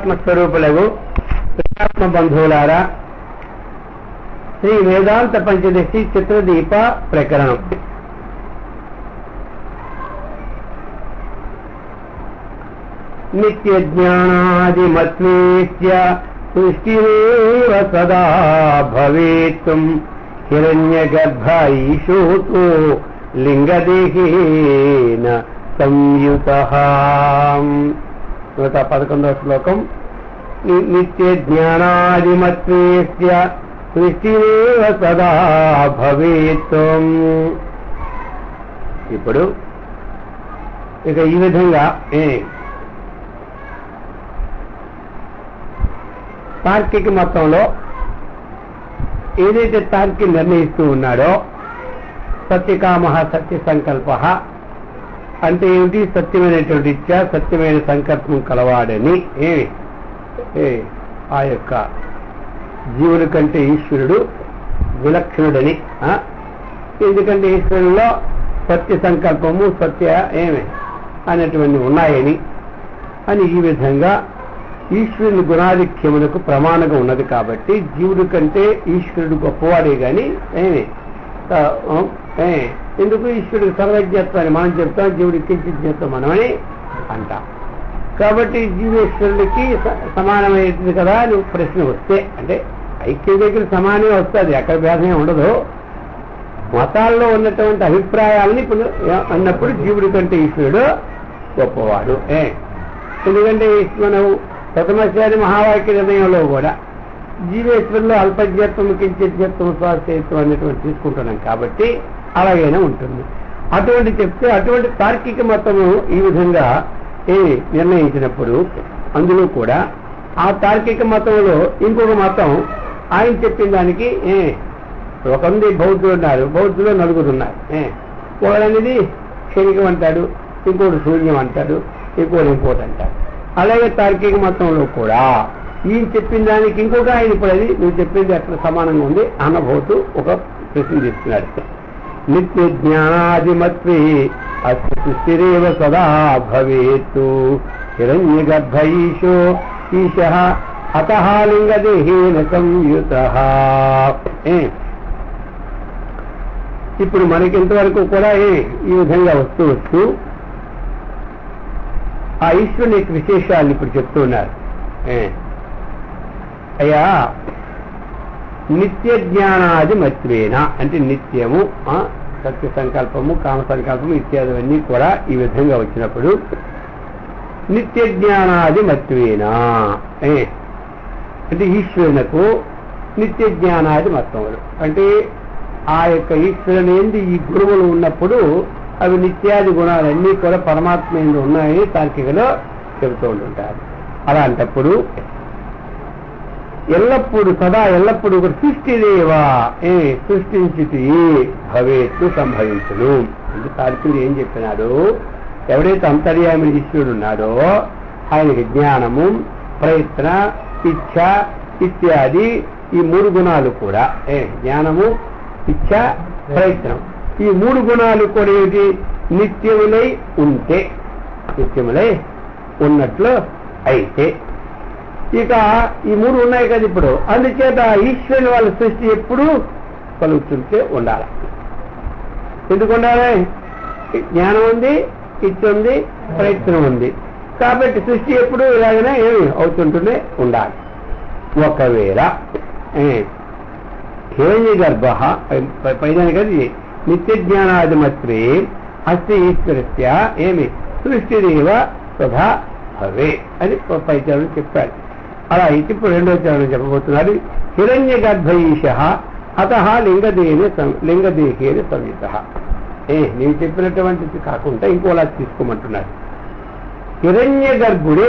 ఆత్మస్వరూపులకు ఆత్మ బంధువులారా, శ్రీ వేదాంత పంచదశి చిత్రదీప ప్రకరణం. నిత్య జ్ఞానాదిమత్వేత్య సృష్టిరేవ సదా భవేత్తుం హిరణ్యగర్భ ఈశోతో లింగదేహేన సంయుతః. 111వ శ్లోకం. నిత్య జ్ఞానాదిమత్వేస్య సృష్టిరేవ సదా భవేత్తుం. ఇప్పుడు ఇక ఈ విధంగా తార్కిక మతంలో ఏదైతే తార్కి నిర్ణయిస్తూ ఉన్నాడో, సత్యకామ సత్య సంకల్ప అంటే ఏమిటి? సత్యమైనటువంటి ఇచ్చ, సత్యమైన సంకల్పం కలవాడని ఆ యొక్క జీవుల కంటే ఈశ్వరుడు విలక్షణుడని. ఎందుకంటే ఈశ్వరుల్లో సత్య సంకల్పము, సత్య అనేటువంటి ఉన్నాయని అని ఈ విధంగా ఈశ్వరుని గుణాధిక్యములకు ప్రమాణంగా ఉన్నది. కాబట్టి జీవుడి కంటే ఈశ్వరుడు గొప్పవాడే గాని ఎందుకు ఈశ్వరుడికి సర్వజ్ఞత్వాన్ని మనం చెప్తాం, జీవుడికి కించిజ్ఞత్వం మనమని అంటాం. కాబట్టి జీవేశ్వరుడికి సమానమైంది కదా అని ప్రశ్న వస్తే, అంటే ఐక్య దగ్గర సమానమే వస్తుంది, ఎక్కడ భేదమే ఉండదు. మతాల్లో ఉన్నటువంటి అభిప్రాయాలని అన్నప్పుడు జీవుడి కంటే ఈశ్వరుడు గొప్పవాడు. ఎందుకంటే మనం ప్రథమశారి మహావాక్య నిర్ణయంలో కూడా జీవేశ్వరులో అల్పజ్ఞత్వం, కించిజ్ఞత్వం, స్వాస్థ్యత్వం అనేటువంటి తీసుకుంటున్నాం. కాబట్టి అలాగైనా ఉంటుంది. అటువంటి చెప్తే అటువంటి తార్కిక మతము ఈ విధంగా నిర్ణయించినప్పుడు అందులో కూడా ఆ తార్కిక మతంలో ఇంకొక మతం ఆయన చెప్పిన దానికి ఒకంది బౌద్ధులు ఉన్నారు, బౌద్ధులు నలుగురు ఉన్నారు. ఒకడనేది క్షణికం అంటాడు, ఇంకోటి శూన్యం అంటాడు, ఇంకోటి అంటాడు. అలాగే తార్కిక మతంలో కూడా ఈయన చెప్పిన దానికి ఇంకొక ఆయన ఇప్పుడు అది నువ్వు చెప్పింది ఎక్కడ సమానంగా ఉంది అన్నబోతూ ఒక ప్రశ్న చేస్తున్నాడు. నిత్య జ్ఞానాదిమత్వే అస్య సృష్టిరేవ సదా భవేత్తు హిరణ్యగర్భ ఈశో ఈశః అతః లింగదేహేన సంయుతః. ఇప్పుడు మనకి ఇంతవరకు కూడా ఈ విధంగా వస్తూ ఆ ఈశ్వరుని యొక్క విశేషాలను ఇప్పుడు చెప్తూ ఉన్నారు. అయ్యా, నిత్య జ్ఞానాది మత్వేన అంటే నిత్యము సత్య సంకల్పము, కామ సంకల్పము ఇత్యాదివన్నీ కూడా ఈ విధంగా వచ్చినప్పుడు నిత్య జ్ఞానాది మత్వేనా అంటే ఈశ్వరునకు నిత్య జ్ఞానాది మత్వములు అంటే ఆ యొక్క ఈశ్వరుని ఏంది ఈ గురువులు ఉన్నప్పుడు అవి నిత్యాది గుణాలన్నీ కూడా పరమాత్మ ఎందు ఉన్నాయని తార్కికలో చెబుతూ ఉంటుంటారు. అలాంటప్పుడు ఎల్లప్పుడు సదా ఎల్లప్పుడూ సృష్టిదేవా సృష్టించితి భవేత్తు సంభవించును అంటే తార్కికుడు ఏం చెప్పినాడు? ఎవడైతే అంతర్యామి ఈశ్వరుడు ఉన్నాడో ఆయనకి జ్ఞానము, ప్రయత్న, ఇచ్ఛ ఇత్యాది ఈ మూడు గుణాలు కూడా జ్ఞానము, ఇచ్ఛ, ప్రయత్నం ఈ మూడు గుణాలు కూడా ఏంటి? నిత్యములై ఉంటే, నిత్యములై ఉన్నట్లు అయితే ఇక ఈ మూడు ఉన్నాయి కదా ఇప్పుడు. అందుచేత ఈశ్వరుని వాళ్ళ సృష్టి ఎప్పుడూ కలుగుతుంటే ఉండాలి. ఎందుకు ఉండాలి? జ్ఞానం ఉంది, ఇచ్చ ఉంది, ప్రయత్నం ఉంది. కాబట్టి సృష్టి ఎప్పుడు ఇలాగనే అవుతుంటూనే ఉండాలి. ఒకవేళ హిరణ్య గర్భ పైన కదా నిత్య జ్ఞానాదిమత్వే అస్య ఈశ్వరస్య సృష్టిదేవ సదా భవే అని పై చరణం చెప్పాడు. అలా అయితే ఇప్పుడు రెండవ చరణం చెప్పబోతున్నారు. హిరణ్య గర్భ ఈశః అతః లింగదేహేన సంయుతః. నేను చెప్పినటువంటిది కాకుండా ఇంకోలా తీసుకోమంటున్నారు. హిరణ్య గర్భుడే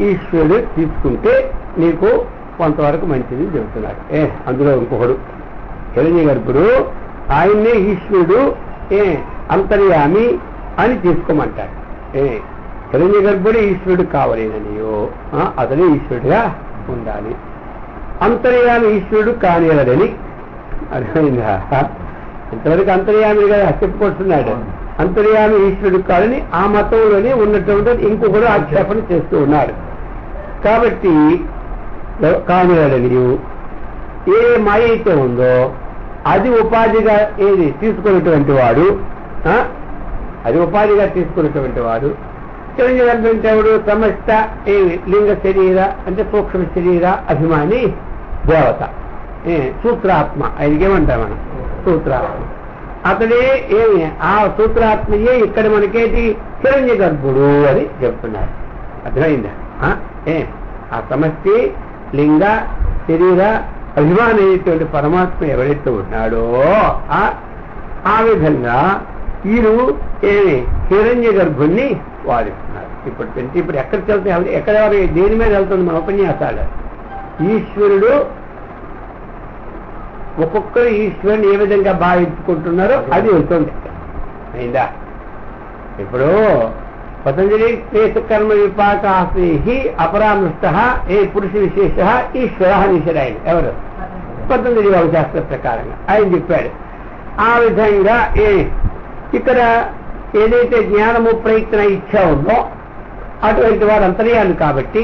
ఈశ్వరుడు తీసుకుంటే నీకు కొంతవరకు మంచిది చెబుతున్నారు. అందులో ఇంకొకడు హిరణ్య గర్భుడు, ఆయన్నే ఈశ్వరుడు అంతర్యామి అని తీసుకోమంటాడు. హిరణ్య గర్భుడే ఈశ్వరుడు కావలేననియో అతనే ఈశ్వరుడుగా ఉండాలి. అంతర్యామి ఈశ్వరుడు కానియలని అర్థమైందా? ఇంతవరకు అంతర్యామిగా చెప్పుకొస్తున్నాడు. అంతర్యామి ఈశ్వరుడు కాదని ఆ మతంలోనే ఉన్నటువంటి ఇంకొకడు ఆక్షేపణ చేస్తూ ఉన్నాడు. కాబట్టి కానివాడనియు ఏ మాయ అయితే ఉందో అది ఉపాధిగా ఏది తీసుకున్నటువంటి వాడు, అది ఉపాధిగా తీసుకున్నటువంటి వాడు చిరంజీవి గర్భంటే ఎవడు? సమస్త లింగ శరీర అంటే సూక్ష్మ శరీర అభిమాని దేవత, సూత్రాత్మ. ఆయనకేమంటాం మనం? సూత్రాత్మ. అతడే ఏమి ఆ సూత్రాత్మయే ఇక్కడ మనకేటి చిరంజీవి గర్భుడు అని చెప్తున్నారు. అర్థమైందా? ఆ సమష్టి లింగ శరీర అభిమానమైనటువంటి పరమాత్మ ఎవరైతే ఉన్నాడో ఆ విధంగా వీరు ఏమి హిరణ్య గర్భుణ్ణి వాదిస్తున్నారు. ఇప్పుడు ఎక్కడికి వెళ్తే ఎక్కడ దేని మీద వెళ్తుంది మన ఉపన్యాసాలు? ఈశ్వరుడు ఒక్కొక్కరు ఈశ్వరుని ఏ విధంగా భావించుకుంటున్నారో అది వెళ్తుంది. అయిందా? ఇప్పుడు పతంజలి క్లేశకర్మ విపాకాశ్రీ అపరామృష్ట ఏ పురుష విశేష ఈశ్వర నిషరాయన ఎవరు? పతంజలి శాస్త్ర ప్రకారంగా ఆయన చెప్పాడు. ఆ విధంగా ఇక్కడ ఏదైతే జ్ఞానము ప్రయత్న ఇచ్చ ఉందో అటువంటి వాడు అంతర్యామి కాబట్టి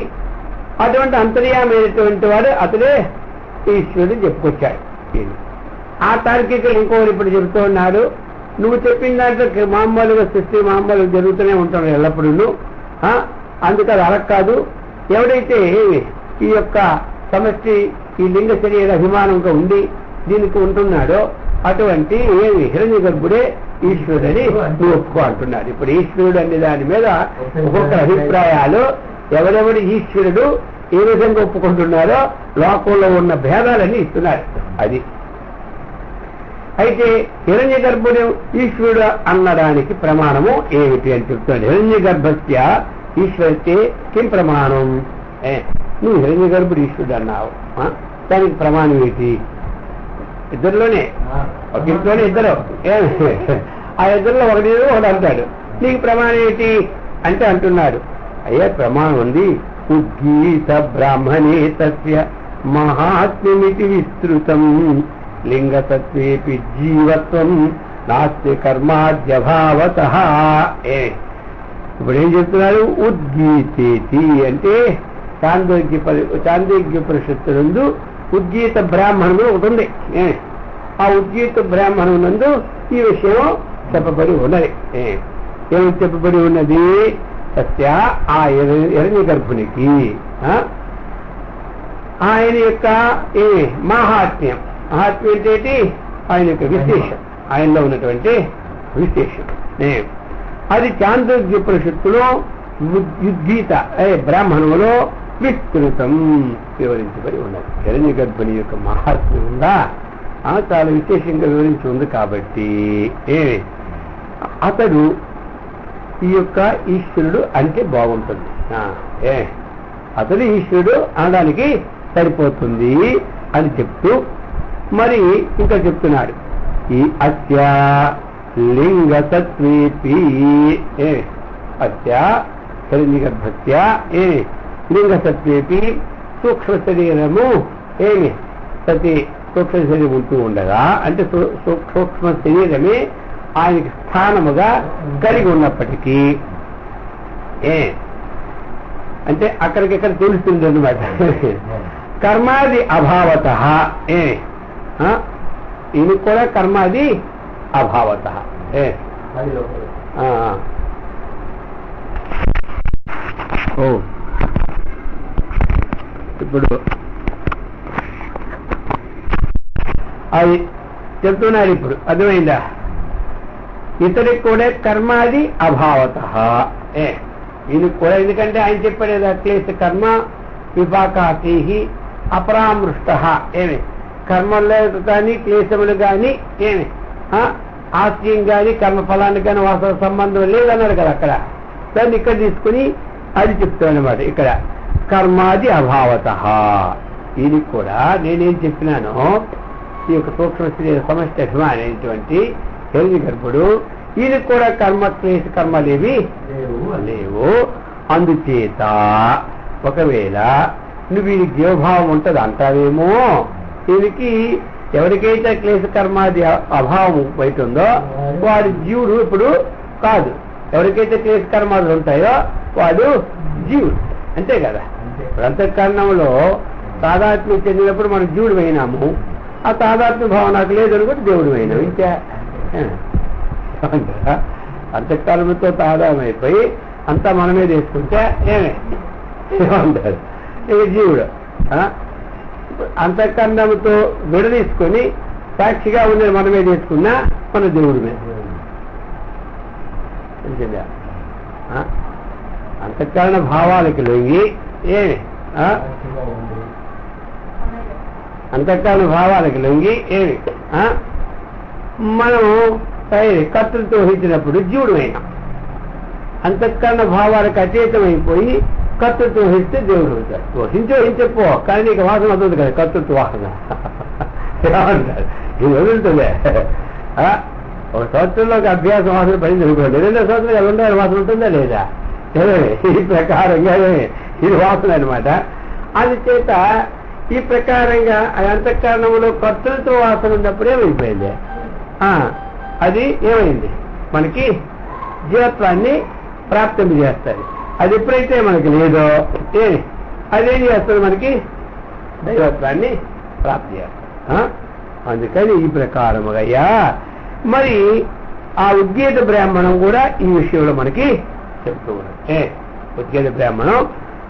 అటువంటి అంతర్యామైనటువంటి వాడు అతడే ఈశ్వరుడు చెప్పుకొచ్చాడు. ఆ తార్కికులు ఇంకోరు ఇప్పుడు చెబుతూ ఉన్నాడు, నువ్వు చెప్పిన దాంట్లో మామూలుగా సృష్టి మామూలుగా జరుగుతూనే ఉంటాడు ఎల్లప్పుడూ, అందుకని అలా కాదు. ఎవడైతే ఈ యొక్క సమష్టి ఈ లింగ శరీర అభిమానంగా ఉండి దీనికి ఉంటున్నాడో అటువంటి హిరణ్య గర్భుడే ఈశ్వరుడని నువ్వు ఒప్పుకో అంటున్నాడు. ఇప్పుడు ఈశ్వరుడు అనే దాని మీద ఒక్కొక్క అభిప్రాయాలు ఎవరెవడు ఈశ్వరుడు ఏ విధంగా ఒప్పుకుంటున్నారో లోకంలో ఉన్న భేదాలన్నీ ఇస్తున్నారు. అది అయితే హిరణ్య గర్భుడు ఈశ్వరుడు అనడానికి ప్రమాణము ఏమిటి అని చెప్తున్నాడు. హిరణ్య గర్భస్య ఈశ్వరితే కిం ప్రమాణం? నువ్వు హిరణ్య గర్భుడు ఈశ్వరుడు అన్నావు, దానికి ప్రమాణం ఏంటి? ఇద్దరిలోనే ఒక ఇంట్లోనే ఇద్దరు, ఆ ఇద్దరిలో ఒకటి అంటాడు. నీకు ప్రమాణం ఏంటి అంటే అంటున్నాడు, అయ్యా ప్రమాణం ఉంది. ఉద్గీత బ్రాహ్మణే తస్య మహాత్మ్యమితి విస్తృతం లింగతత్వేపి జీవత్వం నాస్తి కర్మాద్యభావతః. ఇప్పుడు ఏం చెప్తున్నారు? ఉద్గీతేతి అంటే చాంద్రోగ్యోపనిషత్తునందు ఉద్గీత బ్రాహ్మణుడు ఒకటి ఉంది. ఆ ఉద్గీత బ్రాహ్మణునందు ఈ విషయం చెప్పబడి ఉన్నది. ఏమి చెప్పబడి ఉన్నది? సత్య ఆ హిరణ్య గర్భునికి ఆయన యొక్క మహాత్మ్యం. మహాత్మ్యం ఏంటి? ఆయన యొక్క విశేషం, ఆయనలో ఉన్నటువంటి విశేషం. అది చాంద్రోగ్యోపనిషత్తులో ఉద్గీత బ్రాహ్మణులో విస్తృతం వివరించబడి ఉన్నది. హిరణ్య గర్భుని యొక్క మహాత్మ్యం ఉందా చాలా విశేషంగా వివరించి ఉంది. కాబట్టి అతడు ఈ యొక్క ఈశ్వరుడు అంటే బాగుంటుంది. అతడు ఈశ్వరుడు అనడానికి సరిపోతుంది అని చెప్తూ మరి ఇంకా చెప్తున్నాడు. ఈ అస్య లింగతత్వేపి అస్య హిరణ్య గర్భస్య లింగతత్వేపి సూక్ష్మ శరీరము సతి సూక్ష్మ శరీరం ఉంటూ ఉండగా అంటే సూక్ష్మ శరీరమే ఆయనకి స్థానముగా కలిగి ఉన్నప్పటికీ అంటే అక్కడికిక్కడ తెలుస్తుంది అన్నమాట. కర్మాది అభావత ఇది కూడా కర్మాది అభావత. ఇప్పుడు అది చెప్తున్నారు. ఇప్పుడు అర్థమైందా? ఇతడికి కూడా కర్మాది అభావత ఇది కూడా. ఎందుకంటే ఆయన చెప్పాడు క్లేశ కర్మ విపాకాతి అపరామృష్ట. కర్మల్లో కానీ క్లేశములు కానీ ఆశయం కానీ కర్మఫలానికి కానీ వాస్తవ సంబంధం లేదన్నాడు కదా అక్కడ. దాన్ని ఇక్కడ తీసుకుని అది చెప్తాను అనమాట. ఇక్కడ కర్మాది అభావత ఇది కూడా నేనేం చెప్పినాను, ఈ యొక్క సూక్ష్మ శరీర సమష్టి అభిమానమైనటువంటి హిరణ్య గర్భుడు ఇది కూడా కర్మ క్లేశ కర్మలేవి లేవు. అందుచేత ఒకవేళ నువ్వు వీడికి జీవభావం ఉంటుంది అంటావేమో, దీనికి ఎవరికైతే క్లేశ కర్మాది అభావం బయట ఉందో వాడు జీవుడు ఇప్పుడు కాదు. ఎవరికైతే క్లేశ కర్మాలు ఉంటాయో వాడు జీవుడు, అంతే కదా. అంతఃకరణంలో తాదాత్మ్యం చెందినప్పుడు మనం జీవుడు అయినాము, ఆ తాదాత్మ్య భావం నాకు లేదని కూడా దేవుడు అయినాము. ఇంకా అంతఃకరణంతో తాదాత్మ్యమైపోయి అంతా మనమే తీసుకుంటే ఏమంటారు ఇక జీవుడు. అంతఃకరణంతో విడదీసుకొని సాక్షిగా ఉన్నది మనమే తీసుకున్నా మన దేవుడిమే. తెలిసిందా? అంతఃకరణ భావాలకి లొంగి ఏమి అంతఃకరణ భావాలకి లొంగి ఏమి మనము కర్తృత్వం వహించినప్పుడు జీవుడు అయినా. అంతఃకరణ భావాలకు అతీతమైపోయి కర్తృత్వం వహిస్తే దేవుడు అవుతాడు. వహించపో కానీ నీకు వాసన అవుతుంది కదా కర్తృత్వ వాసన ఏమంటారు, ఇది వదులుతుందే. ఒక సంవత్సరంలోకి అభ్యాసం వాసన పడింది అనుకోండి, 2వ సంవత్సరం 2వ వాసన ఉంటుందా లేదా? ఈ ప్రకారంగా ఇది వాసన అనమాట. అందుచేత ఈ ప్రకారంగా అంతఃకరణంలో కర్తృత్వ వాసన ఉన్నప్పుడు ఏమైపోయింది, అది ఏమైంది మనకి జీవత్వాన్ని ప్రాప్తింప చేస్తుంది. అది ఎప్పుడైతే మనకి లేదో అదేం చేస్తుంది, మనకి దైవత్వాన్ని ప్రాప్తి చేస్తుంది. అందుకని ఈ ప్రకారముగా మరి ఆ ఉద్గీత బ్రాహ్మణం కూడా ఈ విషయంలో మనకి చెప్తూ ఉన్నది. ఉద్గీత బ్రాహ్మణం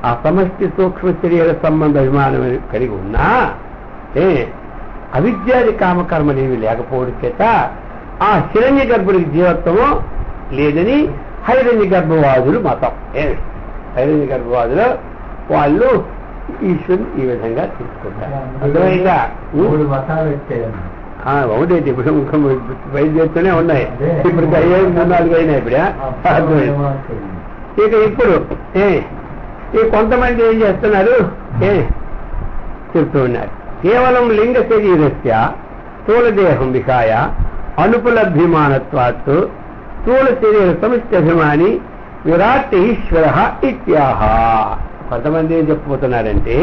ఆ సమష్టి సూక్ష్మ శరీర సంబంధ అభిమానం కలిగి ఉన్నా అవిద్యాది కామకర్మలేవి లేకపోవడం చేత ఆ హిరణ్య గర్భుడికి జీవత్వము లేదని హైరణ్య గర్భవాదులు మతం. హైరణ్య గర్భవాదులు వాళ్ళు ఈశ్వరుని ఈ విధంగా తీసుకుంటారు. అర్థమైందా? ఒకటైతే ఇప్పుడు బయలుదేరుతూనే ఉన్నాయి. ఇప్పుడు 3-4 అయినాయి. ఇప్పుడు అర్థమైంది. ఇక ఇప్పుడు ఈ కొంతమంది ఏం చేస్తున్నారు చెప్తూ ఉన్నారు. కేవలం లింగ శరీరస్య స్థూలదేహం విహాయ అనుపలభ్యమానత్వాత్ స్థూల శరీర సమిష్టి అభిమాని విరాట్ ఈశ్వర ఇత్యాహ. కొంతమంది ఏం చెప్పబోతున్నారంటే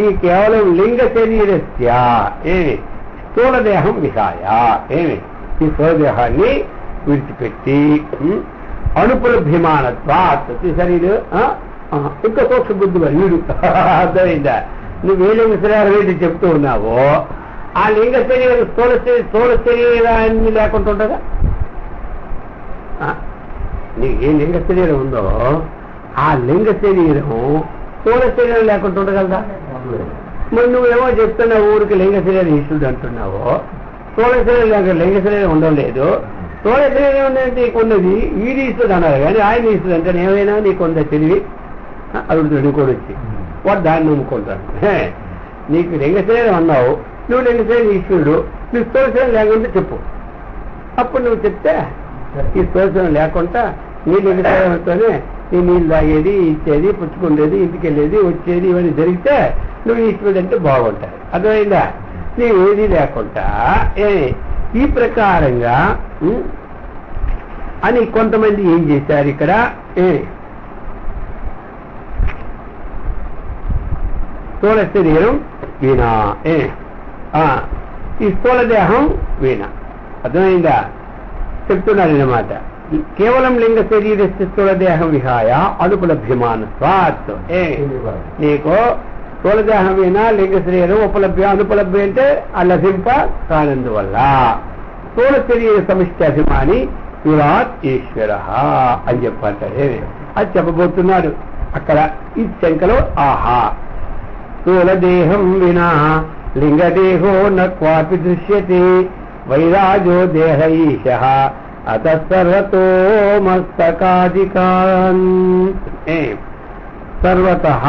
ఈ కేవలం లింగ శరీరస్య స్థూలదేహం విహాయ ఈ స్థూలదేహాన్ని విడిచిపెట్టి అనుపలభ్యమానత్వాత్ శరీరం ఇంకా సూక్ష్మ బుద్ధి వీడు అర్థమైందా? నువ్వు ఏ లింగ శరీరం ఏంటి చెప్తూ ఉన్నావో ఆ లింగ శరీరం స్థూల శరీరాన్ని లేకుండా ఉంటుందా? నీకు ఏ లింగ శరీరం ఉందో ఆ లింగ శరీరం స్థూల శరీరం లేకుండా ఉండగలదా? మరి నువ్వేమో చెప్తున్నావు ఊరికి లింగ శరీరం ఈశ్వరుడు అంటున్నావు, స్థూల శరీరం లింగ శరీరం ఉండలేదు. స్థూల శరీరం ఉందంటే నీకున్నది వీడి ఈశ్వరుడు అన్నారు కానీ ఆయన ఈశ్వరుడు అంటే ఏమైనా నీకుందా తెలివి అడుగుతాడు కూడా వచ్చి వాడు దాన్ని నమ్ముకుంటాడు. నీకు లింగ శరీరం అన్నావు, నువ్వు లింగ శరీరం ఈశ్వరుడు, నువ్వు స్థూల శరీరం లేకుంటే చెప్పు. అప్పుడు నువ్వు చెప్తే ఈ స్థూల శరీరం లేకుండా నీ లింగ శరీరంతోనే నీ నీళ్ళు తాగేది ఇచ్చేది పుచ్చుకుండేది ఇంటికి వెళ్ళేది వచ్చేది ఇవన్నీ జరిగితే నువ్వు ఈశ్వరుడు అంటే బాగుంటాయి. అర్థమైందా? నీవు ఏది లేకుండా ఈ ప్రకారంగా అని కొంతమంది ఏం చేశారు ఇక్కడ స్థూల శరీరం వీణ ఈ స్థూల దేహం వీణ. అర్థమైందా? చెప్తున్నారన్నమాట. కేవలం లింగ శరీర స్థూల దేహం విహాయ అనుపలభ్యమానత్వాత్. నీకు స్థూల దేహం వినా లింగ శరీరం అనుపలభ్యం అంటే ఆ లభింప కానందువల్ల స్థూల శరీర సమిష్టి అభిమాని విరాట్ ఈశ్వర అని చెప్పంటారు. అది చెప్పబోతున్నాడు అక్కడ ఈ శంకలో. ఆహా స్థూల దేహం వినా లింగదేహో నక్వాపి దృశ్యతే వైరాజో దేహ ఈశః అత సర్వతో మస్తకాదికాన్. సర్వతః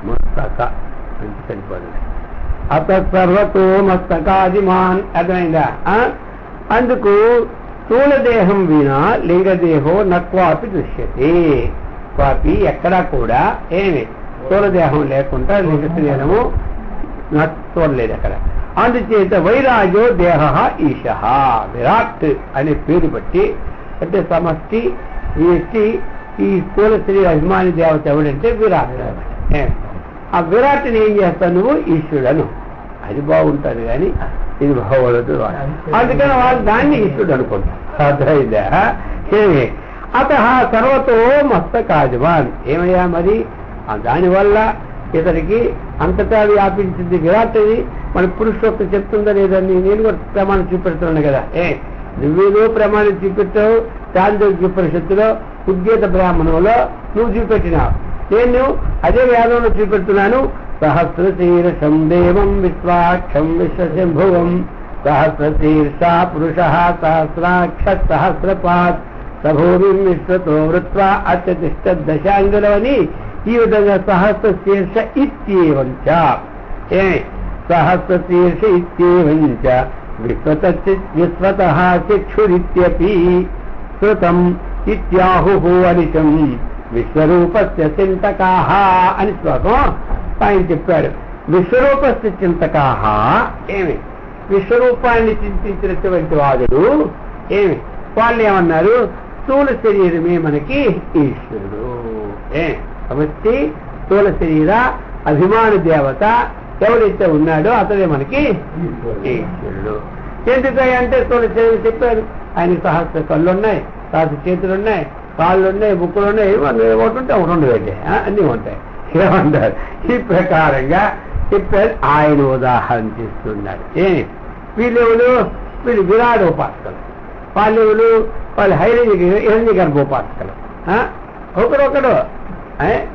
మస్తక అంటే సరిపోతుంది. అత సర్వతో మస్తకాదిమాన్. అర్థమైందా? అందుకు స్థూల దేహం వినా లింగదేహో నక్వాపి దృశ్యతే. క్వాపి ఎక్కడా కూడా స్థూల దేహం లేకుండా లింగ శరీరము చూడలేదు అక్కడ. అందుచేత వైరాజో దేహ ఈశః విరాట్ అనే పేరు బట్టి అంటే సమష్టి ఈ స్థూల శరీర అభిమాని దేవత ఎవడంటే విరాట్. ఆ విరాట్ని ఏం చేస్తావు నువ్వు? ఈశ్వరుడను. అది బాగుంటుంది కానీ ఇది బాగోదు. అందుకని వాళ్ళు దాన్ని ఈశ్వరుడు అనుకుంటారు. అర్థమైందా? అత సర్వతో మస్తకాజమాన్. ఏమయ్యా మరి దానివల్ల ఇతనికి అంతటా వ్యాపించింది విరాట్ది. మన పురుషోక్తి చెప్తుందా లేదని నేను కూడా ప్రమాణం చూపెడుతున్నాను కదా. నువ్వేదో ప్రమాణం చూపెట్టావు చాంద్రోగ్యోపనిషత్తులో, ఉద్గీత బ్రాహ్మణంలో నువ్వు చూపెట్టినావు. నేను అదే వేదంలో చూపెడుతున్నాను. సహస్రశీర్షం దేవం విశ్వాక్షం విశ్వశంభువం సహస్రశీర్షా పురుష సహస్రాక్ష సహస్రపాత్ సభూమి విశ్వతో వృత్వా అత్యతిష్ట దశాంగులం అని ఈ విధంగా సహస్రశీర్ష ఇత్యేవంచ. సహస్రశీర్ష ఇత్యేవంచ విశ్వత చక్షురిత్యపి శృతం ఇత్యాహు అనిశం విశ్వరూపస్య చింతకాః అని శ్లోకం ఆయన చెప్పాడు. విశ్వరూపస్య చింతకాః ఏమి విశ్వరూపాన్ని చింతించినటువంటి వాదులు వాళ్ళు ఏమన్నారు? స్థూల శరీరమే మనకి ఈశ్వరుడు. సమష్టి స్థూల శరీర అభిమాన దేవత ఎవరైతే ఉన్నాడో అతడే మనకి ఈశ్వరుడు. ఎందుకంటే స్థూల శరీరం చెప్పారు. ఆయనకి సహస్ర కళ్ళున్నాయి, సహస్ర చేతులున్నాయి, కాళ్ళున్నాయి, బుక్కులున్నాయి, ఒకటి ఉంటే ఒకటి ఉండదండి, అన్నీ ఉంటాయి. ఏమంటారు? ఈ ప్రకారంగా చెప్పారు. ఆయన ఉదాహరణ చేస్తున్నాడు. వీళ్ళెవరు? వీళ్ళు విరాట్ ఉపాసకులు. వాళ్ళెవరు? వాళ్ళు హిరణ్య గర్భోపాసకులు. ఒకరొకడు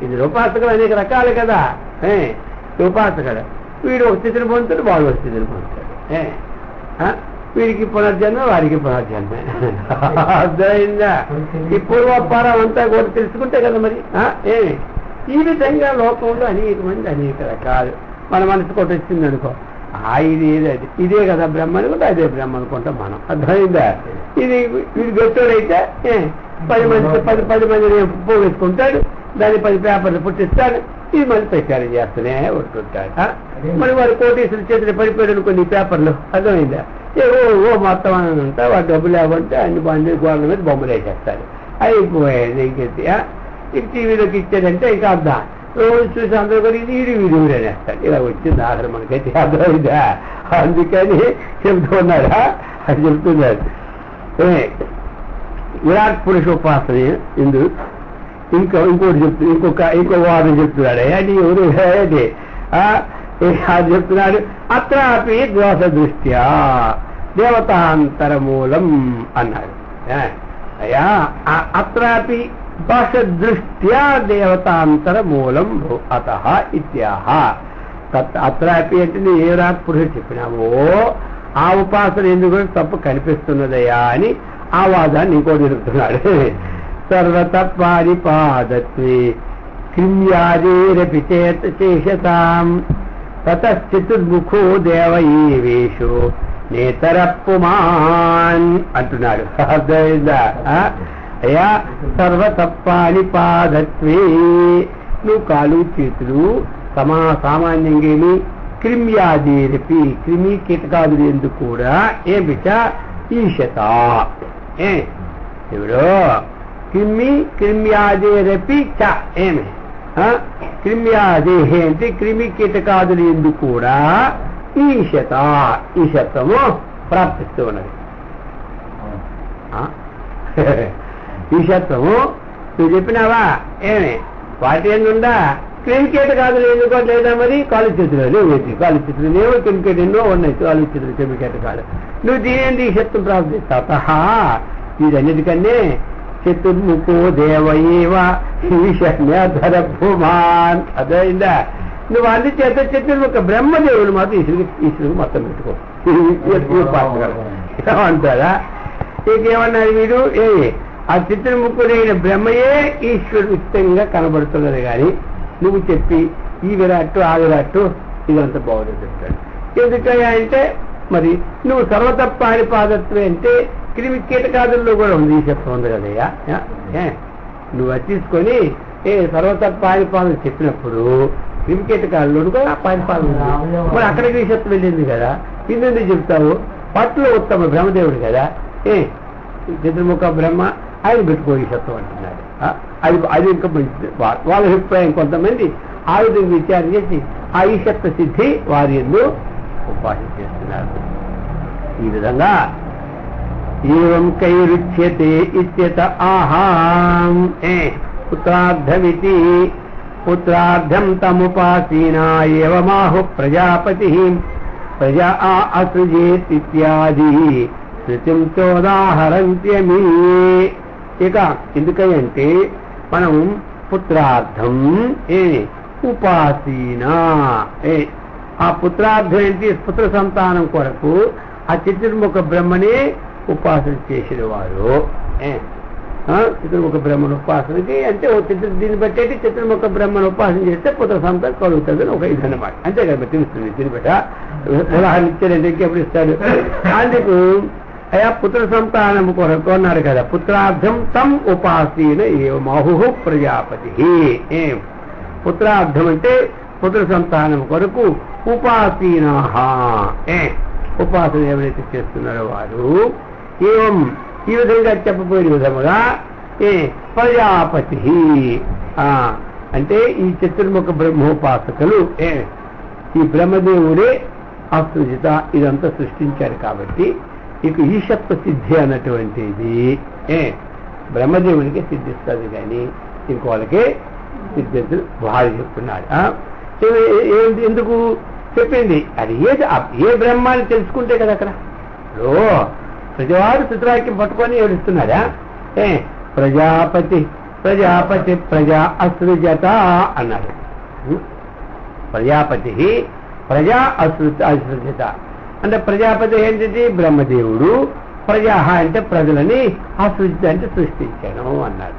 ఇది ఉపాసకులు అనేక రకాలు కదా. ఉపాసకుడు వీడు ఒక స్థితిని పొందుతాడు, వాడు ఒక స్థితిని పొందుతాడు. వీడికి పునర్జన్మ, వారికి పునర్జన్మ. అర్థమైందా? ఈ పూర్వపారం అంతా కూడా తెలుసుకుంటే కదా మరి. ఈ విధంగా లోకంలో అనేక మంది అనేక రకాలు. మన మనసు కొట్టి వచ్చింది అనుకో, ఇది ఏదది ఇదే కదా బ్రహ్మ అనుకుంటే అదే బ్రహ్మ అనుకుంటాం మనం. అర్థమైందా? ఇది వీడు గొట్టోడైతే 10 మందిని పోగేసుకుంటాడు, దాన్ని 10 పేపర్లు పుట్టిస్తాడు, ఇది మళ్ళీ ప్రచారం చేస్తూనే ఉంటుంటాడు. మరి వారు కోటీసులు చేతులు పడిపోయాడు కొన్ని పేపర్లు. అర్థమైందా? ఓ మొత్తం అని ఉంటా, వాడు డబ్బులు లేవంటే అన్ని బండి గోడల మీద బొమ్మలు వేసేస్తాడు. అయిపోయాది. ఇంకెత్తి ఇక టీవీలోకి ఇచ్చాడంటే ఇంకా అర్థం రోజు చూసి అందరూ కూడా ఇది వీడియో అనేస్తాడు. ఇలా వచ్చింది ఆఖరి మనకైతే. అర్థమైందా? అందుకని చెబుతున్నారా అది చెప్తున్నారు. విరాట్ పురుష ఉపాసన ఇందు ఇంకోటి ఇంకో వాదం చెప్తున్నాడు. అది ఎవరు అది చెప్తున్నాడు. అత్రాపి దోష దృష్ట్యా దేవతాంతరమూలం అన్నాడు. అయ్యా అత్రాపి దోష దృష్ట్యా దేవతాంతరమూలం అత ఇత్యాహ. అత్రాపి అంటే నువ్వు ఏ విరాట్ పురుషుడు చెప్పినావో ఆ ఉపాసన ఎందుకు తప్పు కనిపిస్తున్నదయా అని ఆ వాదాన్ని ఇంకోటి చెప్తున్నాడు. సర్వతత్వాదిపాదత్వే కిమ్యాదేరపి చేత శేషతాం తతశ్చతుర్ముఖో దేవయేవేషు నేతరప్పుమాన్ అంటున్నాడు. అర్థమైందా? అయ్యా సర్వతత్వాని పాదత్వే నువ్వు కాలు చేతులు సామాన్యంగా క్రిమ్యాదేరపి క్రిమి కీటకాదులు ఎందుకు కూడా బిడ్డ ఈశత ఎవరో క్రిమ్యాదేరపి చ ఏమి క్రిమ్యాదేహే అంటే క్రిమి కీటకాదులు ఎందుకు కూడా ఈశత్వము ప్రాప్తిస్తూ ఉన్నది. ఈశత్వము నువ్వు చెప్పినావా? ఏమి వాటి ఎందుందా? క్రిమికీటకాదులు ఎందుకో లేదా? మరి కాలు చేతులు లేవు, కాలు చేతులు లేవు, క్రిమికేట ఎన్నో ఉన్నాయి కాలు చేతులు క్రిమికీటకాలు. నువ్వు దీని ఈశత్వం ప్రాప్తిస్తావు. ఇదన్నిటికన్నే చతుర్ముఖో దేవయేవ ఈశన్యధరభుమాన్. అదైందా? నువ్వు అన్ని చేత చతుర్ముఖ బ్రహ్మదేవులు మాత్రం ఈశ్వరుడు మొత్తం పెట్టుకో అంటారా? ఇంకేమన్నాడు వీడు? ఆ చతుర్ముఖుడైన బ్రహ్మయే ఈశ్వరుడు ఉచితంగా కనబడుతున్నది. కానీ నువ్వు చెప్పి ఈ విరాట్టు ఆ విరాట్టు ఇదంతా బాగుంది చెప్తాడు. ఎందుకయ్యా అంటే మరి నువ్వు సర్వతత్వాని పాదత్వే అంటే క్రిమి కీటకాదుల్లో కూడా ఉంది ఈశత్వం ఉంది కదయ్యా. నువ్వు అది తీసుకొని సర్వతత్వాని పాదం చెప్పినప్పుడు క్రిమి కీటకాదుల్లో కూడా పానిపాదం ఉంది. మరి అక్కడికి ఈశత్వం వెళ్ళింది కదా, ఇందుకు చెప్తావు? పట్టులో ఉత్తమ బ్రహ్మదేవుడు కదా, చతుర్ముఖ బ్రహ్మ ఆయన పెట్టుకో ఈశత్వం అంటున్నాడు. అది ఇంకా మంచిది. వాళ్ళ అభిప్రాయం కొంతమంది ఆ విధంగా విచారణ చేసి ఆ ఈశత్వ సిద్ధి వారి ఎందు ఉపాసన చేస్తున్నారు. ఈ విధంగా ఏం కైరుచ్యతే ఇత్యత ఆహాం పుత్రార్థమితి పుత్రార్థం తముపాసీనా ఏవమాహు ప్రజాపతి ప్రజా అసృజేత్ ఇత్యాది శృతిం చోదాహరంత్యమి. ఇక ఎందుకంటే మనం పుత్రార్థం ఉపాసీనా ఆ పుత్రార్థం ఏంటి? పుత్ర సంతానం కొరకు ఆ చతుర్ముఖ బ్రహ్మనే ఉపాసన చేసిన వారు. చతుర్ముఖ బ్రహ్మను ఉపాసనకి అంటే దీన్ని బట్టి చతుర్ముఖ బ్రహ్మను ఉపాసన చేస్తే పుత్ర సంతానం కలుగుతుందని ఒక ఇది అన్నమాట. అంతే కదా తెలుస్తుంది. దీన్ని బట్ట ఉదాహరణ ఇచ్చారంటే ఎప్పుడు ఇస్తాడు? అందుకు అయా పుత్ర సంతానం కొరకు అన్నారు కదా. పుత్రార్థం తం ఉపాసీన ఏవమాహు ప్రజాపతి. పుత్రార్థం అంటే పుత్ర సంతానం కొరకు ఉపాసీనా ఉపాసన ఎవరైతే చేస్తున్నారో వారు ఏం ఈ విధంగా చెప్పబోయే విధముగా ప్రజాపతి అంటే ఈ చతుర్ముఖ బ్రహ్మోపాసకులు ఈ బ్రహ్మదేవుడే అసృజిత ఇదంతా సృష్టించారు. కాబట్టి ఇక ఈశత్వ సిద్ధి అన్నటువంటిది బ్రహ్మదేవునికి సిద్ధిస్తుంది కానీ ఇంకోళ్ళకే సిద్ధించదు భార్య చెప్తున్నాడు. ఎందుకు చెప్పింది? అది ఏ బ్రహ్మాన్ని తెలుసుకుంటే కదా అక్కడ. ప్రజవాడు చిత్రాక్యం పట్టుకొని ఏడుస్తున్నాడా? ప్రజాపతి ప్రజాపతి ప్రజా అసృజత అన్నాడు. ప్రజాపతి ప్రజా అసృజత అంటే ప్రజాపతి ఏంటిది? బ్రహ్మదేవుడు. ప్రజా అంటే ప్రజలని, అసృజిత అంటే సృష్టించాను అన్నాడు.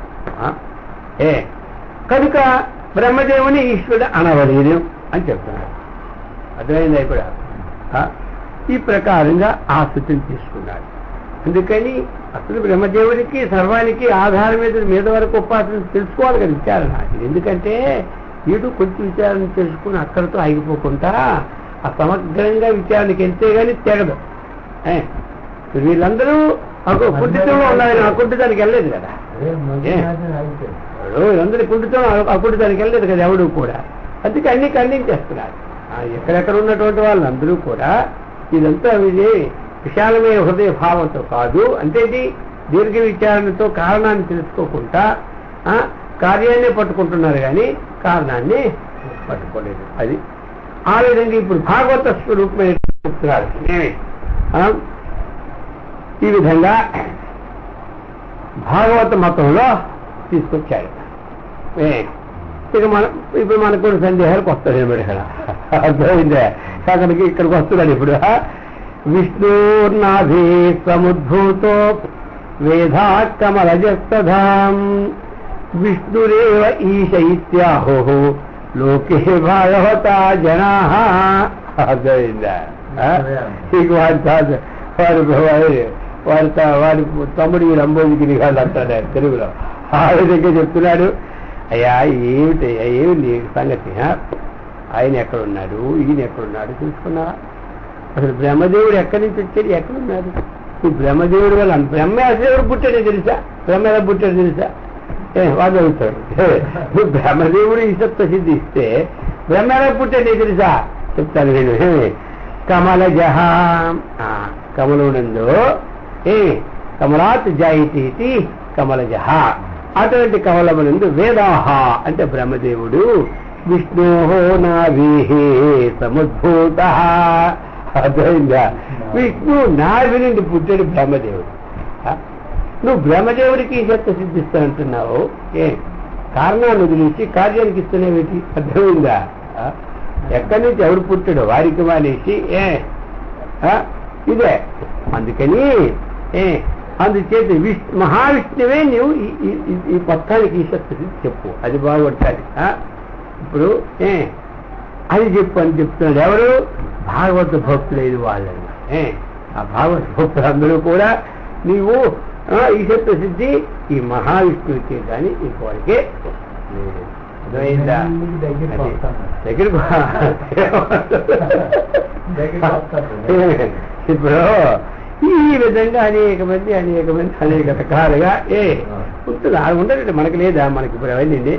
కనుక బ్రహ్మదేవుని ఈశ్వరుడు అనవలేదు అని చెప్తున్నాడు. అర్థమైందా? కూడా ఈ ప్రకారంగా ఆ స్థితిని తీసుకున్నాడు. అందుకని అసలు బ్రహ్మదేవుడికి సర్వానికి ఆధారం మీద వరకు ఉపాసన తెలుసుకోవాలి కదా విచారణ. ఎందుకంటే వీడు కొంచెం విచారణ తెలుసుకుని అక్కడితో ఆగిపోకుండా ఆ సమగ్రంగా విచారణకి వెళ్తే గానీ తెగదు. వీళ్ళందరూ కుంఠితంలో ఉన్నారు, అకుంఠితానికి వెళ్ళలేదు కదా. వీళ్ళందరూ కుంఠితం అకుంఠితానికి వెళ్ళలేదు కదా ఎవడు కూడా. అందుకే అన్ని ఖండించేస్తున్నారు. ఎక్కడెక్కడ ఉన్నటువంటి వాళ్ళందరూ కూడా ఇదంతా ఇది విశాలమైన హృదయ భావంతో కాదు, అంటే ఇది దీర్ఘ విచారణతో కారణాన్ని తెలుసుకోకుండా కార్యాన్ని పట్టుకుంటున్నారు కానీ కారణాన్ని పట్టుకోలేదు. అది ఆ విధంగా ఇప్పుడు భాగవత స్వరూపమైన చెప్తున్నారు. ఈ విధంగా భాగవత మతంలో తీసుకొచ్చాడు. ఇక ఇప్పుడు మనకు కొన్ని సందేహాలకు వస్తాడు ఏమిటి ఇక్కడ అర్థమైందే. అక్కడికి ఇక్కడికి వస్తున్నాడు ఇప్పుడు. విష్ణుర్నాభి సముద్భూతో వేదా కమలజస్తధాం విష్ణురేవ ఈశ ఇత్యాహో లోకే భాగవత జనా. అర్థమైందా? వారి తమ్ముడి రంభోజికి నిఘాలు అంటాడు తెలుగులో. ఆ విధంగా చెప్తున్నాడు. అయ్యా ఏమి నీ సంగతి? ఆయన ఎక్కడున్నాడు, ఈయన ఎక్కడున్నాడు తెలుసుకున్నావా? అసలు బ్రహ్మదేవుడు ఎక్కడి నుంచి వచ్చాడు, ఎక్కడున్నాడు? నువ్వు బ్రహ్మదేవుడు వల్ల బ్రహ్మ అసలు ఎవరు పుట్టాడో తెలుసా? బ్రహ్మ ఎలా పుట్టాడు తెలుసా? వాళ్ళు అవుతాడు. నువ్వు బ్రహ్మదేవుడు ఈశత్వ సిద్ధి ఇస్తే బ్రహ్మ ఎలా పుట్టాడో తెలుసా? చెప్తాను నేను. కమలజహ కమలునందు కమలాత్ జాయితీతి కమలజహ అటువంటి కమలమునందు వేదాహ అంటే బ్రహ్మదేవుడు విష్ణోహో నాభి సముద్భూత. అర్థమైందా? విష్ణు నాభి నుండి పుట్టాడు బ్రహ్మదేవుడు. నువ్వు బ్రహ్మదేవుడికి ఈశత్వ సిద్ధిస్తానంటున్నావు. కారణాన్ని వదిలేసి కార్యానికి ఇస్తున్నావేటి? అర్థమైందా? ఎక్కడి నుంచి ఎవరు పుట్టాడో వారికి మానేసి ఇదే. అందుకని అందుచేత మహావిష్ణువే నువ్వు ఈ పత్రానికి ఈశత్వ సిద్ధి చెప్పు, అది బాగుంటుంది. ఇప్పుడు అది చెప్పు అని చెప్తున్నాడు. ఎవరు? భాగవత భక్తులేదు వాళ్ళని. ఆ భాగవత భక్తులందరూ కూడా నీవు ఈశత్వ సిద్ధి ఈ మహావిష్ణువుకే కానీ ఇంకోరికే దగ్గరకు. ఇప్పుడు ఈ విధంగా అనేక మంది అనేక రకాలుగా ఉండదు. మనకి లేదా? మనకి ఇప్పుడు అవన్నీ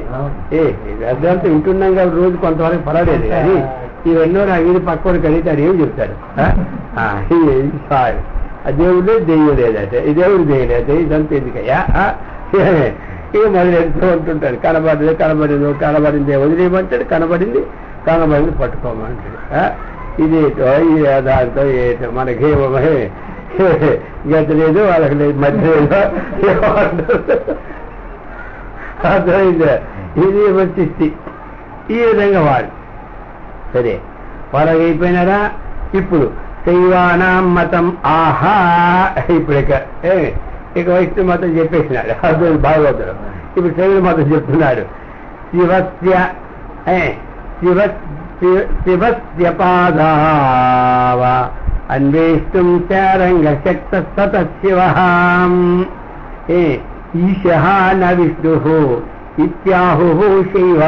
అర్థంతా వింటున్నాం కాబట్టి రోజు కొంతవరకు పర్వాలేదు. కానీ ఇవన్నో నా వీధి పక్కన కలిగితే అది ఏం చెప్తాడు? ఆ దేవుడే దెయ్యం లేదట, ఈ దేవుడు దెయ్యం లేదట, ఇదంతా ఎందుకయ్యా ఇక మళ్ళీ ఎంతో ఉంటుంటాడు. కనబడిందే వదిలేయమంటాడు, కనబడింది పట్టుకోమంటాడు. ఇది దాంతో ఏటో మనకేమో గత లేదు, వాళ్ళకి లేదు, మధ్య అర్థమైందా? ఇది మంచి ఈ విధంగా వాడు సరే వాళ్ళకైపోయినారా. ఇప్పుడు శైవానాం మతం ఆహా, ఇప్పుడు ఇక వైష్ణవ మతం చెప్పేసినాడు అర్థం భాగవతుడు. ఇప్పుడు శైవ మతం చెప్తున్నాడు. శివస్య పాదావ అన్వేష్టం శారంగ శక్త సత శివ ఈశః న విష్ణుః ఇత్యాహుః శైవ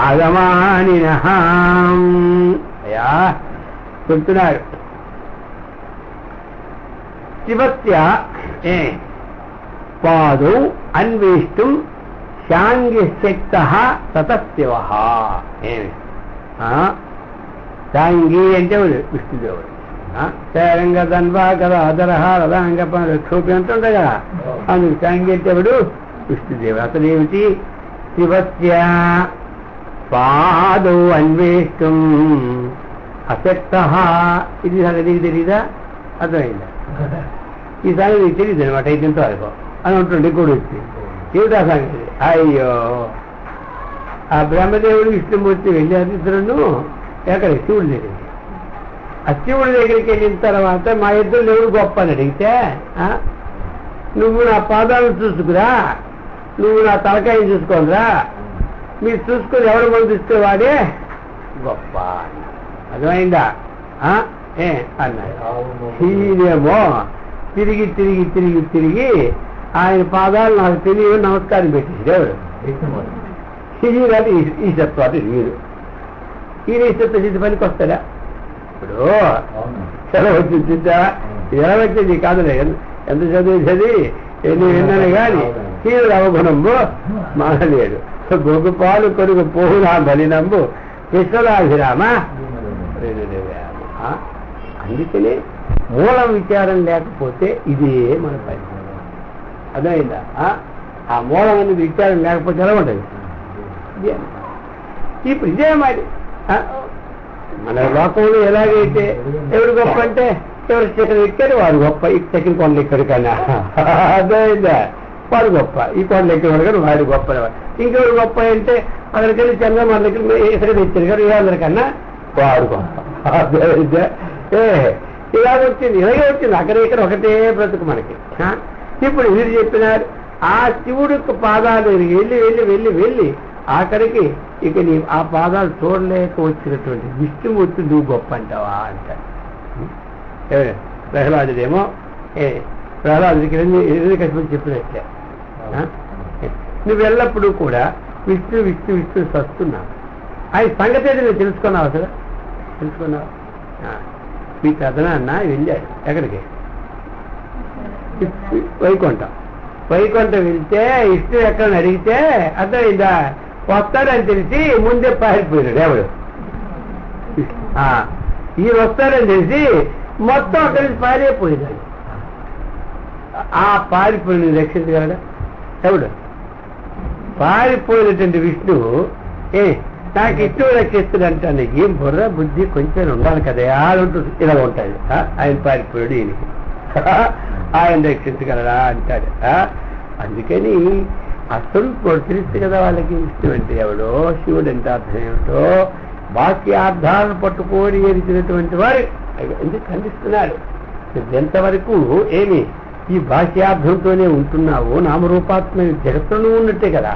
ఆగమానినః. అయ్యా చెప్తున్నాడు. శివస్య పాదౌ అన్వేష్టం శాంగ్యశక్తః సతశివః. శాంగి అంటే విష్ణుదేవుడు. శారంగ ధన్వా కదా అధరహ రథాంగ క్షోభి అంటుంటా కదా, అందుకు శాంగి అంటే ఎవడు? విష్ణుదేవుడు. అతను ఏమిటి? శివస్య పాదౌ అన్వేష్టం అశక్తః. ఇది సంగతి నీకు తెలీదా? అర్థమైందా? ఈ సంగతి నీకు తెలియదు అనమాట. అయితే ఎంతో అనుకో అని ఉంటుండే కూడా వచ్చి ఏమిటా సంగతి? అయ్యో, ఆ బ్రహ్మదేవుడు విష్ణుమూర్తి వెళ్ళారు ఇద్దరును ఎక్కడ? శివుడి దగ్గరికి. ఆ శివుడి దగ్గరికి వెళ్ళిన తర్వాత మా ఇద్దరు ఎవరు గొప్ప అని అడిగితే, నువ్వు నా పాదాలను చూసుకురా, నువ్వు నా తలకాయని చూసుకోనరా, మీరు చూసుకొని ఎవరు మనం తీసుకునేవాడే గొప్ప. అర్థమైందా? అన్నాడు. ఈయనేమో తిరిగి తిరిగి తిరిగి తిరిగి ఆయన పాదాలు నాకు తెలియదు నమస్కారం పెట్టేసి ఎవరు ఈశత్వ అంటే వీరు. ఈయన ఈశత్వ సిద్ధి పనికి వస్తాడా? ఇప్పుడు సెలవు వచ్చిందా? ఎలా వచ్చింది కాదులే, ఎంత చదివి ఎన్ని విన్నాను కానీ హీరుడు అవగుణంబు మానలేడు. గొగ్గు పాలు కొడుకు పోహునా బలినంబు విశ్వదాభిరామ. అందుకనే మూలం విచారం లేకపోతే ఇదే మన పని. అర్థమైందా? ఆ మూలం అనేది విచారం లేకపోతే ఎలా ఉంటుంది? ఇప్పుడు ఇదే మరి మన లోకంలో ఎలాగైతే ఎవరు గొప్ప అంటే ఎవరు సెకండ్ ఎక్కారు వాడు గొప్ప, ఈ సెకండ్ కొండలు ఎక్కడు కన్నా. అర్థమైందా? వాడు గొప్ప, ఈ కొండలు ఎక్కేవాడు కానీ వాడు గొప్ప. ఇంకెవరు గొప్ప అంటే అక్కడికెళ్ళి చంద్రమాన దగ్గర ఎక్కడ ఇచ్చారు కానీ అందరికన్నా వాడు గొప్ప. అర్థమైందా? ఇలాగ వచ్చింది, ఇలాగే వచ్చింది. అక్కడ ఇక్కడ ఒకటే బ్రతుకు మనకి. ఇప్పుడు వీరు చెప్పినారు ఆ శివుడి పాదాలు వెళ్ళి వెళ్ళి వెళ్ళి వెళ్ళి ఆఖరికి ఇక నీ ఆ పాదాలు చూడలేక వచ్చినటువంటి విష్ణుమూర్తి నువ్వు గొప్ప అంటావా అంటారు. ప్రహ్లాదుడేమో ప్రహ్లాదుడికి హిరణ్యకశిపుడు చెప్పినట్లే నువ్వు ఎల్లప్పుడూ కూడా విష్ణు విష్ణు విష్ణు సస్తున్నావు. ఆయన సంగతి అయితే నువ్వు తెలుసుకున్నావు, అసలు తెలుసుకున్నావు. మీ కథనాన్న వెళ్ళాడు ఎక్కడికి? వైకుంఠం. వైకుంఠం వెళ్తే విష్ణు ఎక్కడ అడిగితే అర్థమైందా? వస్తాడని తెలిసి ముందే పారిపోయినాడు ఎవడు? ఈయన వస్తాడని తెలిసి మొత్తం అక్కడి నుంచి పారిపోయినాడు. ఆ పారిపోయిన రక్షించగలడా ఎవడు? పారిపోయినటువంటి విష్ణువు నాకు ఇష్టం రక్షిస్తుడంటాను. ఏం బుర్ర బుద్ధి కొంచెం ఉండాలి కదా ఉంటుంది. ఇలా ఉంటుంది. ఆయన పారిపోయాడు, ఈయనకి ఆయన రక్షించగలరా అంటాడు. అందుకని అసలు తెలుసు కదా వాళ్ళకి ఇష్టం అంటే ఎవడో, శివుడు అంటే అర్థం ఏమిటో బాహ్యార్థాలను పట్టుకొని ఎరిచినటువంటి వారు ఎందుకు ఖండిస్తున్నాడు. ఎంతవరకు ఏమి ఈ బాహ్యార్థంతోనే ఉంటున్నావు, నామరూపాత్మ జగత్తులో ఉన్నట్టే కదా.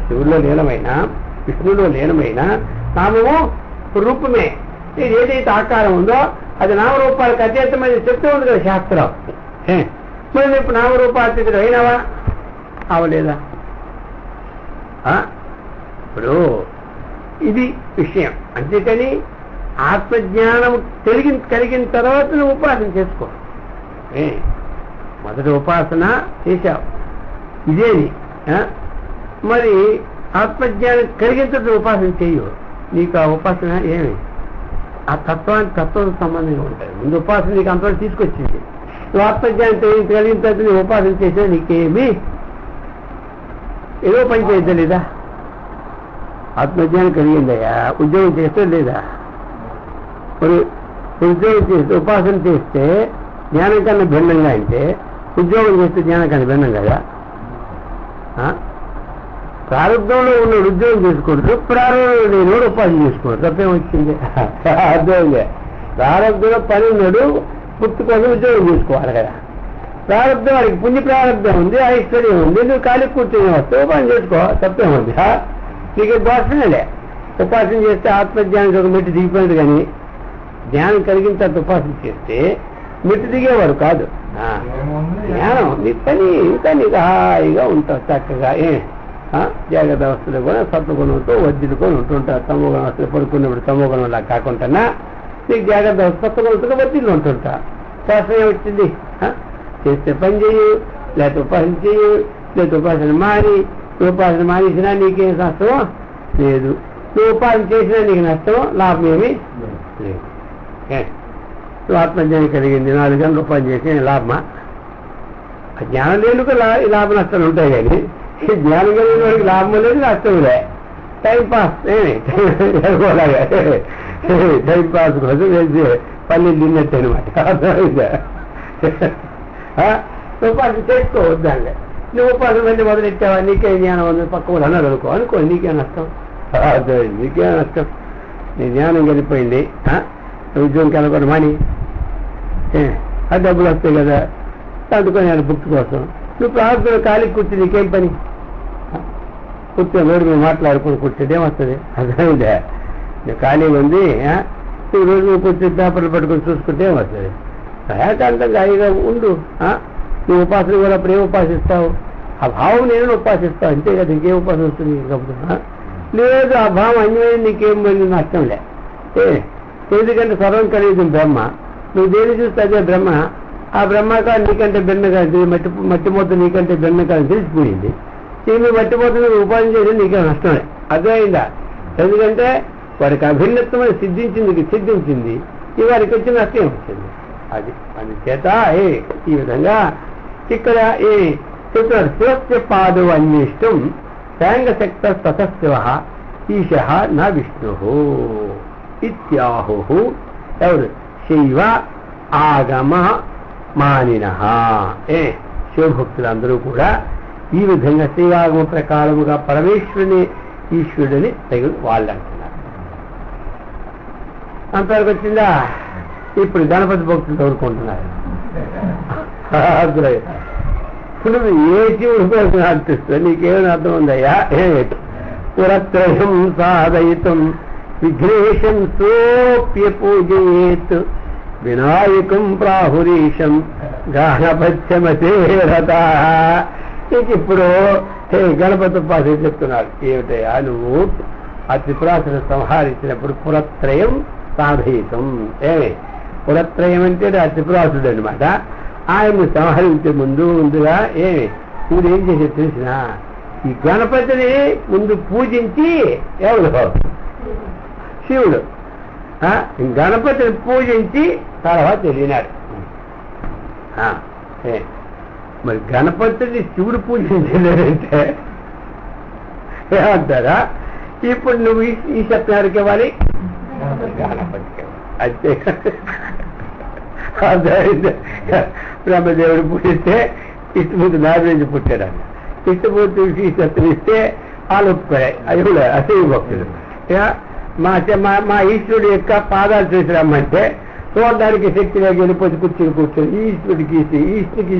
శివుల్లో లీనమైనా విష్ణువులో లీనమైనా నామము రూపమే. ఏదైతే ఆకారం ఉందో అది నామరూపాలకు అతీతమైన చెప్తూ ఉంది కదా శాస్త్రం. మరి ఇప్పుడు నామరూపాతీతుడు అయినావా? అవలేదా? ఇప్పుడు ఇది విషయం. అంతేకాని ఆత్మజ్ఞానం కలిగిన తర్వాత నువ్వు ఉపాసన చేసుకో. మొదటి ఉపాసన చేశావు ఇదేని, మరి ఆత్మజ్ఞానం కలిగిన తర్వాత ఉపాసన చెయ్యు. నీకు ఆ ఉపాసన ఏమి ఆ తత్వానికి తత్వం సంబంధంగా ఉంటుంది. ముందు ఉపాసన నీకు అంతవరకు తీసుకొచ్చింది. నువ్వు ఆత్మజ్ఞానం కలిగిన తర్వాత నువ్వు ఉపాసన చేసినా నీకేమి ఏదో పని చేయద్దా లేదా? ఆత్మజ్ఞానం కలిగిందయ్యా, ఉద్యోగం చేస్తే లేదా? మరి ఉద్యోగం చేస్తే ఉపాసన చేస్తే జ్ఞానం కన్నా భిన్నంగా అంటే ఉద్యోగం చేస్తే జ్ఞానం కన్నా భిన్నం కదా. ప్రారంభంలో ఉన్నాడు ఉద్యోగం చేసుకోడు, ప్రారంభంలో లేనివాడు ఉపాసన చేసుకోడు, తప్పేం వచ్చింది? అర్థమైందే. ప్రారంభంలో పని ఉన్నాడు, పుట్టు కోసం ఉద్యోగం చేసుకోవాలి కదా. ప్రారంభం వాడికి పుణ్య ప్రారంభం ఉంది, ఐశ్వర్యం ఉంది, నువ్వు ఖాళీ కూర్చొని వస్తే ఉపాసన చేసుకో, తప్పేముంది? నీకు దోషమేలే. ఉపాసన చేస్తే ఆత్మజ్ఞానికి ఒక మెట్టు దిగిపోయింది, కానీ జ్ఞానం కలిగిన తర్వాత ఉపాసన చేస్తే మెట్టు దిగేవాడు కాదు. జ్ఞానం నీ పని ఇంకా నీకు హాయిగా ఉంటావు చక్కగా. జాగ్రత్త అవస్థలో కూడా సత్వగుణంతో వర్జితుకొని ఉంటుంటావు. తమోగుణ అవస్థలో పడుకున్నప్పుడు తమోగుణంలా కాకుండా నీకు జాగ్రత్త అవస్థ సత్వగుణంతో వర్జితులు ఉంటుంటా. శాస్త్రం ఏమొచ్చింది? చేస్తే పని చేయు, లేకపోతే ఉపాసన చేయు, లేకపోతే ఉపాసన మాని. నువ్వు ఉపాసన మానేసినా నీకేం నష్టమో లేదు, నువ్వు ఉపాసన చేసినా నీకు నష్టమో లాభం ఏమీ లేదు. నువ్వు ఆత్మజ్ఞానం కలిగింది, 4 గంటలు ఉపాసన చేసి లాభమా? జ్ఞానం లేనుక లాభ నష్టాలు ఉంటాయి, కానీ జ్ఞానం కలిగిన వాడికి లాభం లేదు, నష్టం లే. టైం పాస్ టైం పాస్ కోసం వేసి పల్లెలు తిన్నట్టు అనమాట. ఉపాసన చేసుకోవద్దాలే. నువ్వు ఉపాసన మళ్ళీ మొదలెట్టావా, నీకే జ్ఞానం ఉంది, పక్క వాళ్ళు అన్నారు అనుకో నీకే నష్టం. నీకే నష్టం. నీ జ్ఞానం వెళ్ళిపోయింది, ఉద్యోగం కలగొని మాని ఆ డబ్బులు వస్తాయి కదా, అందుకొని బుక్స్ కోసం నువ్వు ప్రార్థన ఖాళీ కూర్చుని నీకేం పని? కూర్చొని రోడ్డు మీద మాట్లాడుకుని కూర్చుంటే ఏమొస్తుంది? అర్థమైందే. నువ్వు ఖాళీగా ఉంది, నువ్వు రోజు నువ్వు కూర్చొని పేపర్లు పట్టుకొని చూసుకుంటే ఏమొస్తుంది? ఏకాంతంగా హాయిగా ఉండు. నువ్వు ఉపాసన కూడా అప్పుడు ఏం ఉపాసిస్తావు? ఆ భావం నేను ఉపాసిస్తావు, అంతే కదా. ఇంకేం ఉపాసన వస్తుంది? లేదు, ఆ భావం అన్యమైన నీకేం నష్టం లే. ఎందుకంటే సర్వం కలిగి బ్రహ్మ, నువ్వు దేని చూస్తే అదే బ్రహ్మ. ఆ బ్రహ్మకారం నీకంటే భిన్నగా మట్టి మొత్తం నీకంటే భిన్నకారం తెలిసిపోయింది. నువ్వు మట్టి మొత్తం నువ్వు ఉపాసన చేసి నీకే నష్టమే. అర్థమైందా? ఎందుకంటే వాడికి అభిన్నత్వం సిద్ధించింది, ఈ వారికి వచ్చిన నష్టం వచ్చింది. అది అందుచేత ఈ విధంగా ఇక్కడ శివస్య పాదు అన్వేష్టం సాంగశక్త తతశివ ఈశ నా విష్ణు ఇత్యాహు. ఎవరు? శైవ ఆగమ మానిన శివభక్తులందరూ కూడా ఈ విధంగా శైవాగమ ప్రకారముగా పరమేశ్వరుని ఈశ్వరుడిని తగిన వాళ్ళు అంటున్నారు. అంతవరకు వచ్చిందా? ఇప్పుడు గణపతి భక్తులు కోరుకుంటున్నారు. ఇప్పుడు ఏ శివుడు కోసం అర్థిస్తుంది? నీకేమైనా అర్థం ఉందయ్యా? పురత్రయం సాధయితం విఘ్నేశం సోప్య పూజయేత్ వినాయకం ప్రాహురీశం గానపత్యమతేరత. ఇప్పుడు గణపతి ఉపాసన చెప్తున్నారు. ఏమిటయా? నువ్వు ఆ త్రిపురాసుర సంహరించినప్పుడు పురత్రయం సాధయితం. పురత్రయం అంటే ఆ త్రిపురాసుడు అనమాట. ఆయన్ని సంహరించే ముందుగా నువ్వేం చేసే తెలిసిన ఈ గణపతిని ముందు పూజించి, ఎవరు? శివుడు. గణపతిని పూజించి తర్వాత వెళ్ళినాడు. మరి గణపతిని శివుడు పూజించలేదంటే ఏమంటారా? ఇప్పుడు నువ్వు ఈ శబ్దానికి ఇవ్వాలి, గణపతికి ఇవ్వాలి. అంతే. బ్రహ్మదేవుడు పుట్టిస్తే ఇష్టమూర్తి నాటి నుంచి పుట్టాడని, ఇష్టమూర్తి ఈ శబ్దం ఇస్తే వాళ్ళు ఒప్పుకోలే. అది కూడా అసలు భక్తులు. మా ఈశ్వరుడు యొక్క పాదాలు చూసి రమ్మంటే చూడడానికి శక్తిగా వెళ్ళిపోతే కూర్చొని ఈశ్వరుడికి ఈ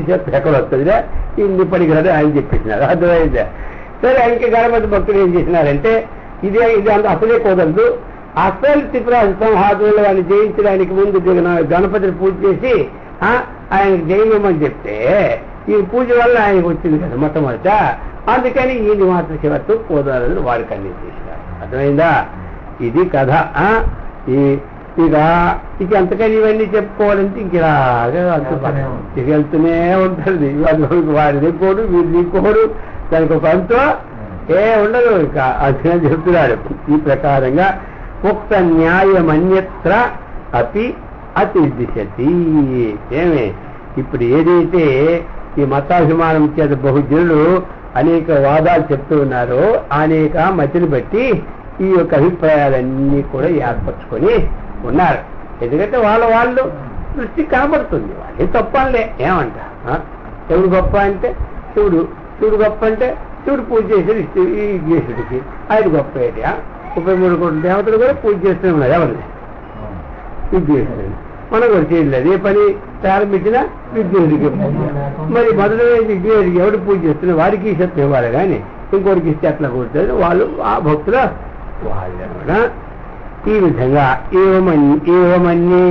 శక్తి ఎక్కడ వస్తుందిరా, ఇన్ని పడిగలడు ఆయన చెప్పేసినారు. అర్థమైందా? సరే, ఇంక గణపతి భక్తులు ఏం చేసినారంటే ఇది అంత అసలే కుదరదు, అసలు త్రిపురాసు సంహారంలో వాళ్ళు జయించడానికి ముందు గణపతిని పూజ చేసి ఆయనకు జయమని చెప్తే ఈ పూజ వల్ల ఆయనకు వచ్చింది కదా మొట్టమొదట. అందుకని ఈయన మాత్రం శివత్తు కుదరదు వాడికి అన్ని చేసినారు. అర్థమైందా? ఇది కథ. ఇక అంతకని ఇవన్నీ చెప్పుకోవాలంటే ఇంక ఇలాగా ఇక వెళ్తూనే ఉంటుంది. వాడిని కోడు వీరిని కోడు, దానికి ఒక అంతో ఉండదు. ఇక అది చెప్తున్నాడు. ఈ ప్రకారంగా ఉక్త న్యాయమన్యత్ర అతి అతిదిశతి. ఏమే ఇప్పుడు ఏదైతే ఈ మతాభిమానం చేత బహుజనులు అనేక వాదాలు చెప్తూ ఉన్నారో అనేక మతిని బట్టి ఈ యొక్క అభిప్రాయాలన్నీ కూడా ఏర్పరచుకొని ఉన్నారు. ఎందుకంటే వాళ్ళు దృష్టి కనబడుతుంది, వాళ్ళే తప్పలే ఏమంట. ఎవడు గొప్ప అంటే శివుడు గొప్ప అంటే శివుడు పూజ చేసేది ఈ విఘ్నేశుడికి, ఆయన గొప్ప ఏంటి? 33 కోట్ల దేవతలు కూడా పూజ చేస్తూ ఉన్నారు ఎవరిని? విఘ్నేశుడిని. మనం కూడా చేయలేదు, ఏ పని ప్రారంభించినా విఘ్నేశుడికి. మరి మొదటి విఘ్నేశుడికి ఎవరు పూజ చేస్తున్నా వారికి ఈశ్వత్వం ఇవ్వాలి, కానీ ఇంకోటికి ఇస్తే అట్లా కూర్చొని వాళ్ళు ఆ భక్తుల వాళ్ళ ఈ విధంగా ఏవమన్యే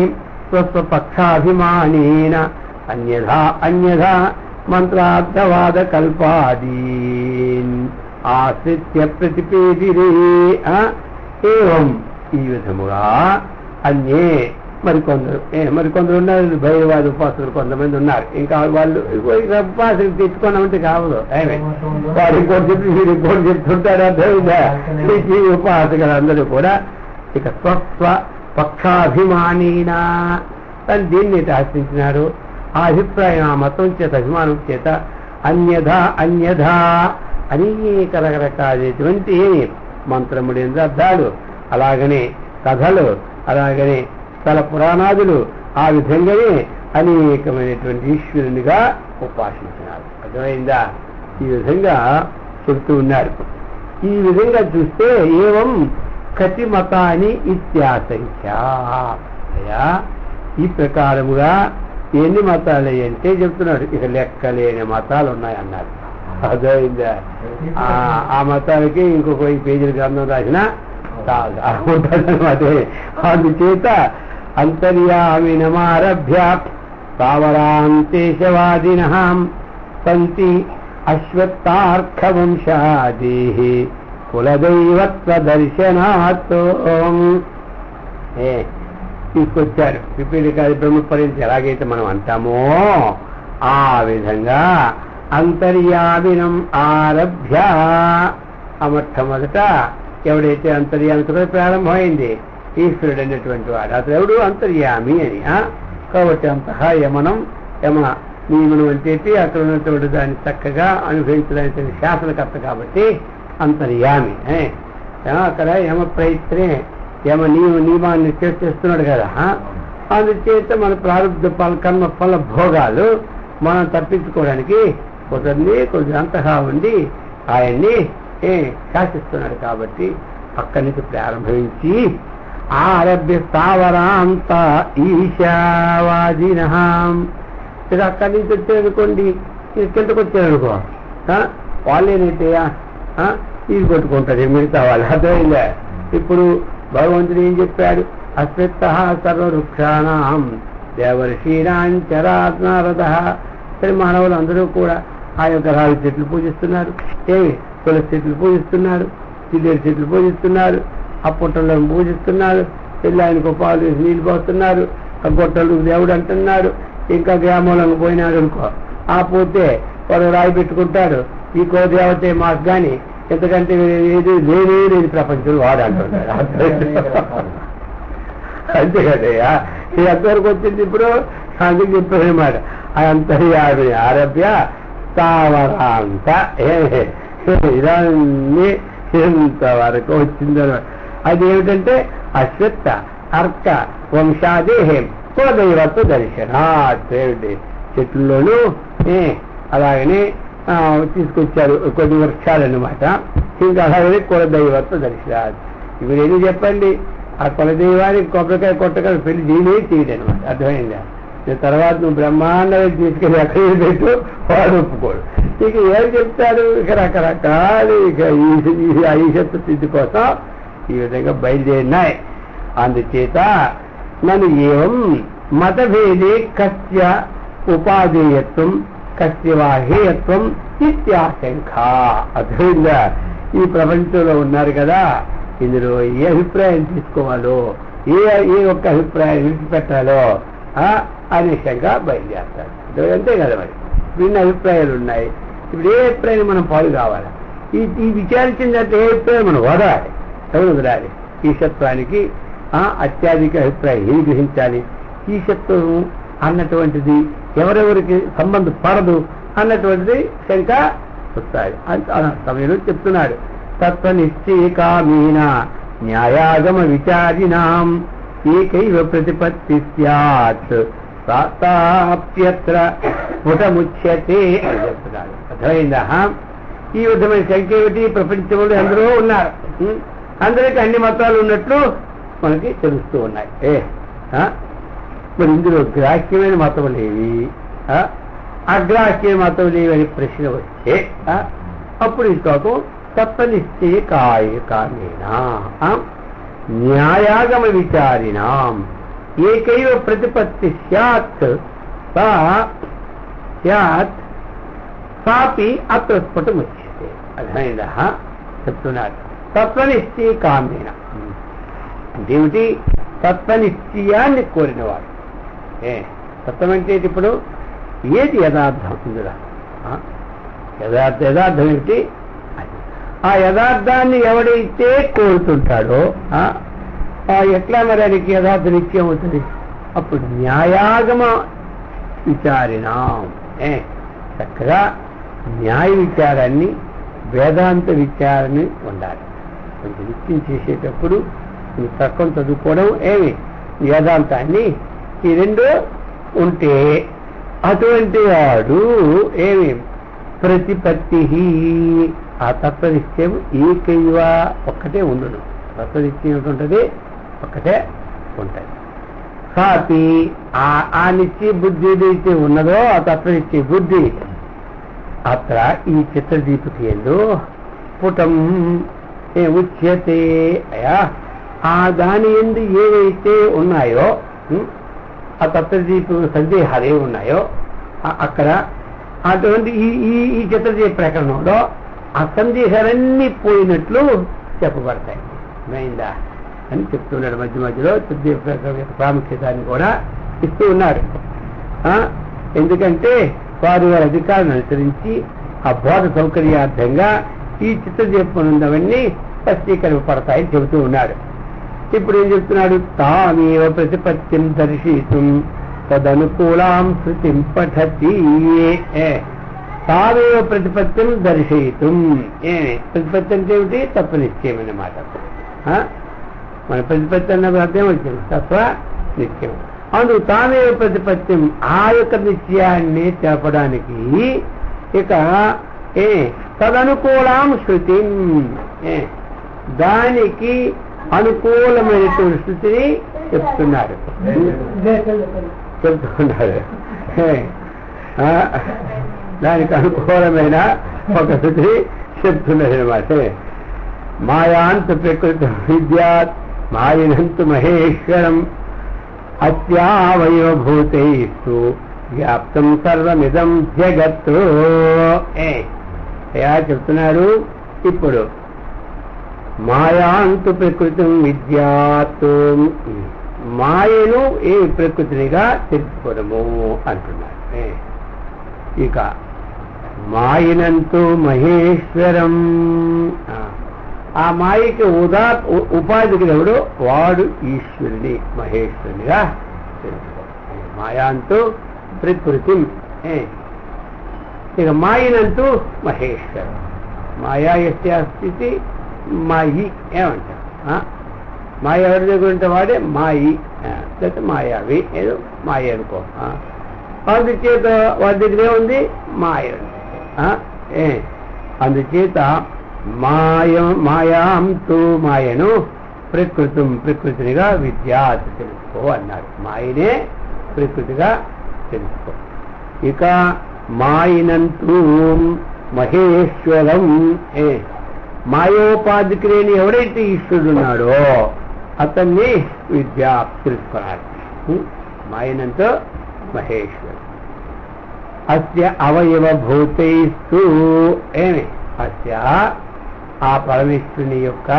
స్వపక్షాభిమానేన అన్యథా మంత్రార్థవాద కల్పాదీన్ ఆశ్రిత్య ప్రతిపేదిరే. ఏవం ఈ విధముగా అన్యే మరికొందరు ఉన్నారు, భైరవాద ఉపాసకులు కొంతమంది ఉన్నారు. ఇంకా వాళ్ళు ఉపాసకులు తెచ్చుకున్నామంటే కావదు, వాడు ఇంకోటి చెప్పి వీడు ఇంకోటి చెప్తుంటారు. అర్థమైందా? ఈ ఉపాసకులు అందరూ కూడా ఇక స్వస్వ పక్షాభిమానీనా అని దీన్ని ఆశ్రయించినారు. ఆ అభిప్రాయం, ఆ మతం చేత, అభిమానం చేత అన్యథా అనేక రకరకాలైనటువంటి మంత్రముడి అర్థాలు, అలాగనే కథలు, అలాగనే స్థల పురాణాదులు, ఆ విధంగానే అనేకమైనటువంటి ఈశ్వరునిగా ఉపాసించినారు. అర్థమైందా? ఈ విధంగా చెబుతూ ఉన్నారు. ఈ విధంగా చూస్తే ఏవం కతి మతాని ఇత్యాసంఖ్య. ఈ ప్రకారముగా ఎన్ని మతాలు అంటే చెప్తున్నాడు, ఇక లెక్కలేని మతాలు ఉన్నాయన్నారు. అర్థమైందా? ఆ మతాలకి ఇంకొక 5 పేజీల గ్రంథం రాసిన చాలు. అందుచేత అంతర్యామినమారభ్య స్థావరాంతేశవాదినః సంతి అశ్వత్థార్కవంశాదేః కులదైవత్వ దర్శనాత్. తీసుకొచ్చారు పిపీలికాది బ్రహ్మపరించి ఎలాగైతే మనం అంటామో ఆ విధంగా అంతర్యామినం ఆరభ్య. మొట్టమొదట ఎవడైతే అంతర్యామితో ప్రారంభమైంది ఈశ్వరుడు అనేటువంటి వాడు, అతడు ఎవడు? అంతర్యామి అని. కాబట్టి అంతః యమనం, నియమనం అంటే అక్కడ ఉన్నటువంటి దాన్ని చక్కగా అనుభవించడానికి శాసనకర్త కాబట్టి అంతర్యామి. అక్కడ యమ ప్రయత్నే నియమాన్ని చేస్తున్నాడు కదా. అందుచేత మన ప్రారంభ కర్మ ఫల భోగాలు మనం తప్పించుకోవడానికి కొంచెం అంతగా ఉండి ఆయన్ని శాసిస్తున్నాడు. కాబట్టి అక్కడి నుంచి ప్రారంభించి ఆరభ్య స్థావరాంత ఈశావాదిన. ఇది అక్కడి నుంచి వచ్చారనుకోండి, కిందకు వచ్చారనుకో, వాళ్ళేనైతే ఇది కొట్టుకుంటారు మిగతా వాళ్ళు. అర్థమైందా? ఇప్పుడు భగవంతుడు ఏం చెప్పాడు? అశ్వత్థః సర్వవృక్షాణాం దేవర్షీణాంచరాత్నారద. సరే, మానవులు అందరూ కూడా ఆ యొక్క రావి చెట్లు పూజిస్తున్నారు, తులసి చెట్లు పూజిస్తున్నారు, చిల్లేరు చెట్లు పూజిస్తున్నారు, ఆ పుట్టలను పూజిస్తున్నారు, పిల్లానికి పాలు వేసి నీళ్ళు పోస్తున్నారు, ఆ గొట్టలు దేవుడు అంటున్నారు. ఇంకా గ్రామంలో పోయినాడు అనుకో, ఆ పోతే వాడు రాయి పెట్టుకుంటాడు, ఈ దేవతే మాకు కానీ ఎందుకంటే ఏది లేని ప్రపంచంలో వాడు అంటున్నాడు. అంతే కదయ్యా, ఇది ఎంతవరకు వచ్చింది ఇప్పుడు? అందుకు చెప్పానమాట. అంతర్యామి ఆరభ్య స్థావరాంత ఇదన్నీ ఇంతవరకు వచ్చిందనమాట. అది ఏమిటంటే అశ్వత్థ అర్క వంశాదేహం కులదైవత్వ దర్శనాత్. చెట్లలోనూ అలాగనే తీసుకొచ్చారు కొన్ని వృక్షాలన్నమాట. ఇంకా అలాగే కులదైవత్వ దర్శనాత్. ఇప్పుడు ఏమి చెప్పండి, ఆ కులదైవానికి కొబ్బరికాయ కొట్టకాయ పెళ్లి దీనే తీయడనమాట. అర్థమైందా? తర్వాత నువ్వు బ్రహ్మాండంగా తీసుకెళ్ళి అక్కడ పెట్టు, వాడు ఒప్పుకోడు. ఇక ఏం చెప్తాడు? ఇక రకరకాలు ఇక ఈశత్వ స్థితి కోసం ఈ విధంగా బయలుదేరినాయి. అందుచేత నన్ను ఏం మతభేదే కస్య ఉపాధేయత్వం కస్య వాహేయత్వం ఇత్యాశంక. అర్థమైందా? ఈ ప్రపంచంలో ఉన్నారు కదా, ఇందులో ఏ అభిప్రాయం తీసుకోవాలో, ఏ ఒక్క అభిప్రాయం విడిచిపెట్టాలో అనేకంగా బయలుదేరుతారు. అంతే కదా. మరి విన్న అభిప్రాయాలు ఉన్నాయి. ఇప్పుడు ఏ అభిప్రాయం మనం పాలు కావాలా? ఈ విచారించిన తర్వాత ఏ అభిప్రాయం మనం వదలాలి, ఎవరు వదలాలి? ఈశత్వానికి అత్యాధిక అభిప్రాయం ఏది గ్రహించాలి, ఈశత్వం అన్నటువంటిది ఎవరెవరికి సంబంధం పడదు అన్నటువంటిది శంక వస్తాయి. ఆ సమయంలో చెప్తున్నాడు, తత్వనిశ్చయకామీన న్యాయాగమ విచారిణాం ఏకైవ ప్రతిపత్తి స్యాత్ ప్రాప్త్యత్ర స్ఫుటముచ్యతే అని చెప్తున్నాడు. అర్థమైందా? ఈ విధమైన శంక ఏమిటి? ప్రపంచంలో అందరూ ఉన్నారు, అందరికీ అన్ని మతాలు ఉన్నట్లు మనకి తెలుస్తూ ఉన్నాయి. మరి ఇందులో గ్రాహ్యమైన మతములేవి, అగ్రాహ్య మతములేవి అని ప్రశ్న వస్తే అప్పుడు ఈ శ్లోకం తత్వనిశ్చయ కామేనా న్యాయాగమ విచారిణాం ఏకైవ ప్రతిపత్తి స్యాత్ సాపి అత్ర స్ఫుటముచ్యతే. అర్థమైందా? చెప్తున్నారు తత్వనిశ్చయ కామేన ఏమిటి? తత్వనిశ్చయాన్ని కోరినవాడు. తత్వం అంటే ఇప్పుడు ఏది యథార్థం? ఇందులో యథార్థం ఏమిటి? ఆ యథార్థాన్ని ఎవడైతే కోరుతుంటాడో ఎట్లా మరి ఆయనకి యథార్థ నిత్యం అవుతుంది? అప్పుడు న్యాయాగమ విచారిణాం చక్కగా న్యాయ విచారాన్ని వేదాంత విచారాన్ని ఉండాలి. కొంచెం నిత్యం చేసేటప్పుడు తర్కం చదువుకోవడం వేదాంతాన్ని ఈ రెండు ఉంటే అటువంటి వాడు ప్రతిపత్తి ఆ తత్వనిశ్చయం ఏకైవ ఒక్కటే ఉండదు. తత్వనిశ్చయం ఉంటుంది, ఒక్కటే ఉంటుంది. కాపి ఆ నిశ్చయ బుద్ధి ఏదైతే ఉన్నదో ఆ తత్వనిశ్చయ బుద్ధి అత్ర ఈ చిత్రదీపిక ఎందు స్ఫుటం ఉచ్యతే. అయా ఆ దాని ఎందు ఏవైతే ఉన్నాయో ఆ తత్వదీప సందేహాలు ఏవి ఉన్నాయో అక్కడ అటువంటి ఈ చిత్రదీప ప్రకరణంలో ఆ సందేహాలన్నీ పోయినట్లు చెప్పబడతాయి. మైందా అని చెప్తున్నాడు. మధ్య మధ్యలో చిత్రదీప ప్రకరణ యొక్క ప్రాముఖ్యతని కూడా ఇస్తూ ఉన్నాడు. ఎందుకంటే వారి అధికారులను అనుసరించి ఆ బోధ సౌకర్యార్థంగా ఈ చిత్రదీపమున్నవన్నీ స్పష్టీకరింపబడతాయని చెబుతూ ఉన్నాడు. ఇప్పుడు ఏం చెప్తున్నాడు? తామేవ ప్రతిపత్తిం దర్శితుం తదనుకూలాం శృతిం పఠతి. తామేవ ప్రతిపత్తిం దర్శయితుం. ప్రతిపత్తి అంటే ఏమిటి? తత్వనిశ్చయం అన్నమాట. మన ప్రతిపత్తి అన్న అర్థం వచ్చింది తత్వ నిశ్చయం. అందుకు తామేవ ప్రతిపత్తిం ఆ యొక్క నిశ్చయాన్ని తెలపడానికి ఇక తదనుకూలాం శృతిం దానికి అనుకూలమైనటువంటి స్థితిని చెప్తున్నారు. దానికి అనుకూలమైన ఒక స్థితిని చెప్తున్నారు అనమాట. మాయాంత ప్రకృతి విద్యాత్ మాయనంతు మహేశ్వరం అత్యావయవభూతైస్తు వ్యాప్తం సర్వమిదం జగత్. చెప్తున్నారు ఇప్పుడు మాయాంతు ప్రకృతి విద్యాత్ మాయను ఏ ప్రకృతినిగా తెలుసుకోవడము అంటున్నారు. ఇక మాయనంతు మహేశ్వరం ఆ మాయకి ఉపాధికి ఎవడు వాడు ఈశ్వరుని మహేశ్వరునిగా తెలుసుకోవాలి. మాయాంతు ప్రకృతి ఇక మాయనంతు మహేశ్వరం మాయా యస్తి మాయి ఏమంటారు? మాయ ఎవరి దగ్గర ఉంటే వాడే మాయి లేకపోతే మాయావి ఏదో మాయ అనుకో. అందుచేత వాడి దగ్గరే ఉంది మాయ. అందుచేత మాయాంతు మాయను ప్రకృతినిగా విద్యాత్ తెలుసుకో అన్నారు. మాయనే ప్రకృతిగా తెలుసుకో. ఇక మాయనంతు మహేశ్వరం మాయోపాధికి లేని ఎవరైతే ఈశ్వరుడు ఉన్నాడో అతన్ని విద్య తెలుసుకున్నాడు. మాయనంతో మహేశ్వరు అస్య అవయవభూతైస్తు అస్య ఆ పరమేశ్వరుని యొక్క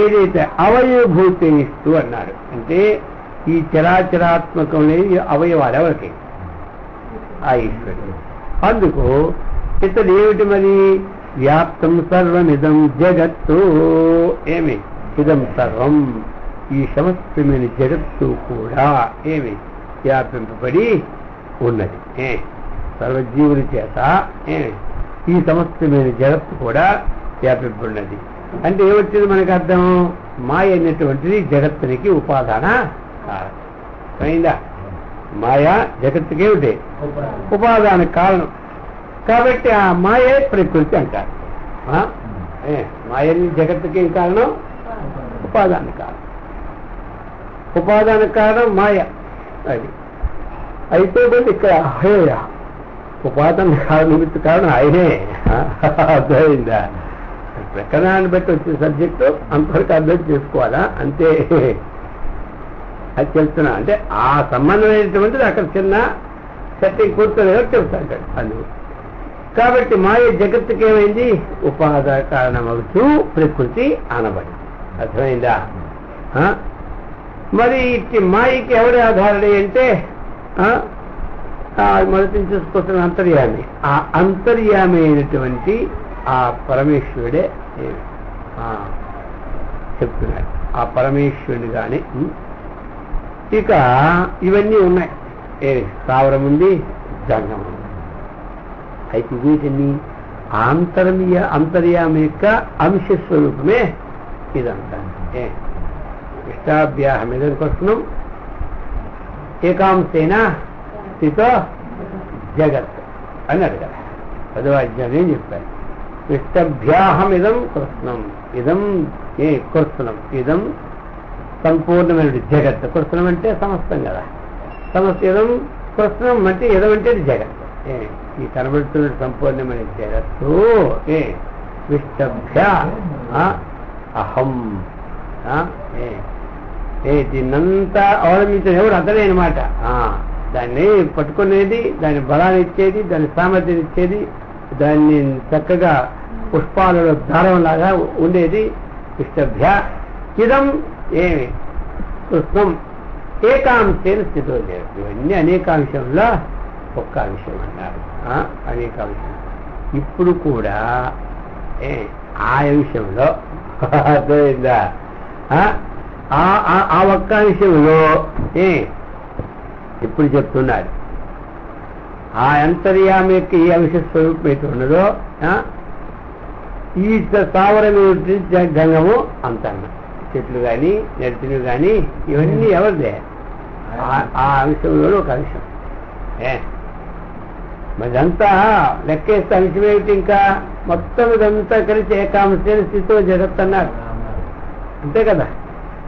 ఏదైతే అవయవభూతైస్తు అన్నాడు అంటే ఈ చరాచరాత్మకంలో అవయవాలు ఎవరికి? ఆ ఈశ్వరుడు. అందుకు ఇతడు ఏమిటి మరి? వ్యాప్తం సర్వమిదం జగత్తు ఇదం సర్వం ఈ సమస్తమైన జగత్తు కూడా ఏమి వ్యాపింపబడి ఉన్నది. సర్వజీవుల చేత ఈ సమస్తమైన జగత్తు కూడా వ్యాపింపబడినది. అంటే ఏమొచ్చింది మనకు అర్థం? మాయ అనేటువంటిది జగత్తునికి ఉపాదాన కారణం. అయిందా? మాయ జగత్తుకేమిటి? ఉపాదాన కారణం. కాబట్టి ఆ మాయే ప్రకృతి అంటారు. మాయని జగత్తుకి ఏం కారణం? ఉపాదాన కారణం. ఉపాదాన కారణం మాయ. అది అయితే ఇక్కడ అహేయ ఉపాదాన కారణం నిమిత్త కారణం ఆయనే. అర్థమైందా? ప్రకరణాన్ని బట్టి వచ్చిన సబ్జెక్టు అంతవరకు అర్థం చేసుకోవాలా, అంతే. అది చెప్తున్నా అంటే ఆ సంబంధమైనటువంటిది అక్కడ చిన్న సెట్టింగ్ కూర్చోలేదో చెప్తాడు అందుకు. కాబట్టి మాయ జగత్తుకి ఏమైంది? ఉపాదాన కారణమవుతూ ప్రకృతి అనబడి. అర్థమైందా? మరి ఇట్టి మాయకి ఎవరి ఆధారణ అంటే మొదటి చూసుకుంటున్న అంతర్యామి. ఆ అంతర్యామి అయినటువంటి ఆ పరమేశ్వరుడే చెప్తున్నాడు. ఆ పరమేశ్వరుడు కానీ ఇక ఇవన్నీ ఉన్నాయి. స్థావరం ఉంది, జంగం ఉంది. అయితే వీటిని అంతర్యామి యొక్క అంశస్వరూపమే ఇదంతా. ఇష్టాభ్యాహం ఎదుర్కొస్తున్నాం. ఏకాంశేన స్థితో జగత్ అన్నాడు కదా. 10వ అధ్యాయం ఏం చెప్పారు? ఇష్టభ్యాహం ఇదం కృష్ణం, ఇదం కృష్ణం, ఇదం సంపూర్ణమైన జగత్. కృష్ణం అంటే సమస్తం కదా. సమస్త ఇదం కృష్ణం అంటే ఇదం అంటే జగత్. ఈ కనబడుతున్న సంపూర్ణమైన జగత్తు విష్టభ్య అహం. దీన్నంతా అవలంబించిన ఎవరు? అతనే అనమాట. దాన్ని పట్టుకునేది, దాని బలాన్ని ఇచ్చేది, దాని సామర్థ్యం ఇచ్చేది, దాన్ని చక్కగా పుష్పాలలో దారంలాగా ఉండేది ఇష్టభ్య. ఇదం ఏమి కృష్ణం ఏకాంశేన స్థితో లేదు. ఇవన్నీ అనేకాంశంలో ఒక్క అంశం అన్నారు. అనేకాంశం. ఇప్పుడు కూడా ఆ అంశంలో అర్థమైందా? ఆ ఒక్క అంశంలో ఇప్పుడు చెప్తున్నాడు. ఆ అంతర్యామి యొక్క ఈ అంశ స్వరూపం అయితే ఉన్నదో ఈ స్థావరం గంగము అంతన్న చెట్లు కానీ నడిచినవి కానీ ఇవన్నీ ఎవరిదే? ఆ అంశంలో ఒక అంశం. మరంతా లెక్కేస్తే అంశం ఏమిటి? ఇంకా మొత్తం ఇదంతా కలిసి ఏకాంశేన స్థితిలో జగత్ అన్నారు. అంతే కదా.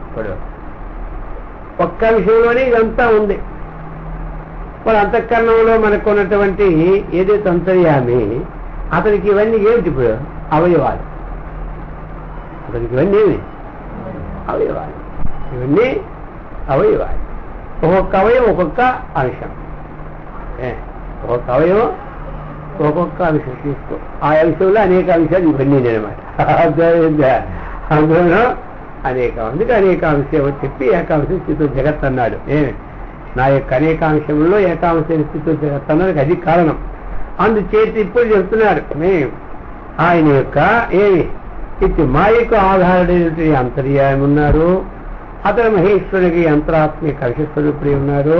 ఇప్పుడు ఒక్క విషయంలోనే ఇదంతా ఉంది. మరి అంతఃకరణంలో మనకు ఉన్నటువంటి ఏదైతే అంతర్యామి, అతనికి ఇవన్నీ ఏమిటి? ఇప్పుడు అవయవాలు. అతనికి ఇవన్నీ ఏమి? అవయవాలు. ఇవన్నీ అవయవాలు. ఒక్కొక్క అవయవం ఒక్కొక్క అంశం. ఒక్కొక్క అవయవం ఒక్కొక్క అంశం తీసుకో. ఆ అంశంలో అనేక అంశాలు ఇవన్నీ అనమాట. అందులో అనేక అందుకే అనేకాంశం చెప్పి ఏకాంశ స్థితితో జగత్ అన్నాడు. నా యొక్క అనేకాంశంలో ఏకాంశ స్థితితో జగత్ అన్నాడు. అది కారణం. అందుచేతి ఇప్పుడు చెప్తున్నాడు ఆయన యొక్క ఇటు మాయకు ఆధారమైనటువంటి అంతర్యామి ఉన్నారు. అతను మహేశ్వరుడికి అంతరాత్మిక అవిశస్వరూపుడి ఉన్నారు.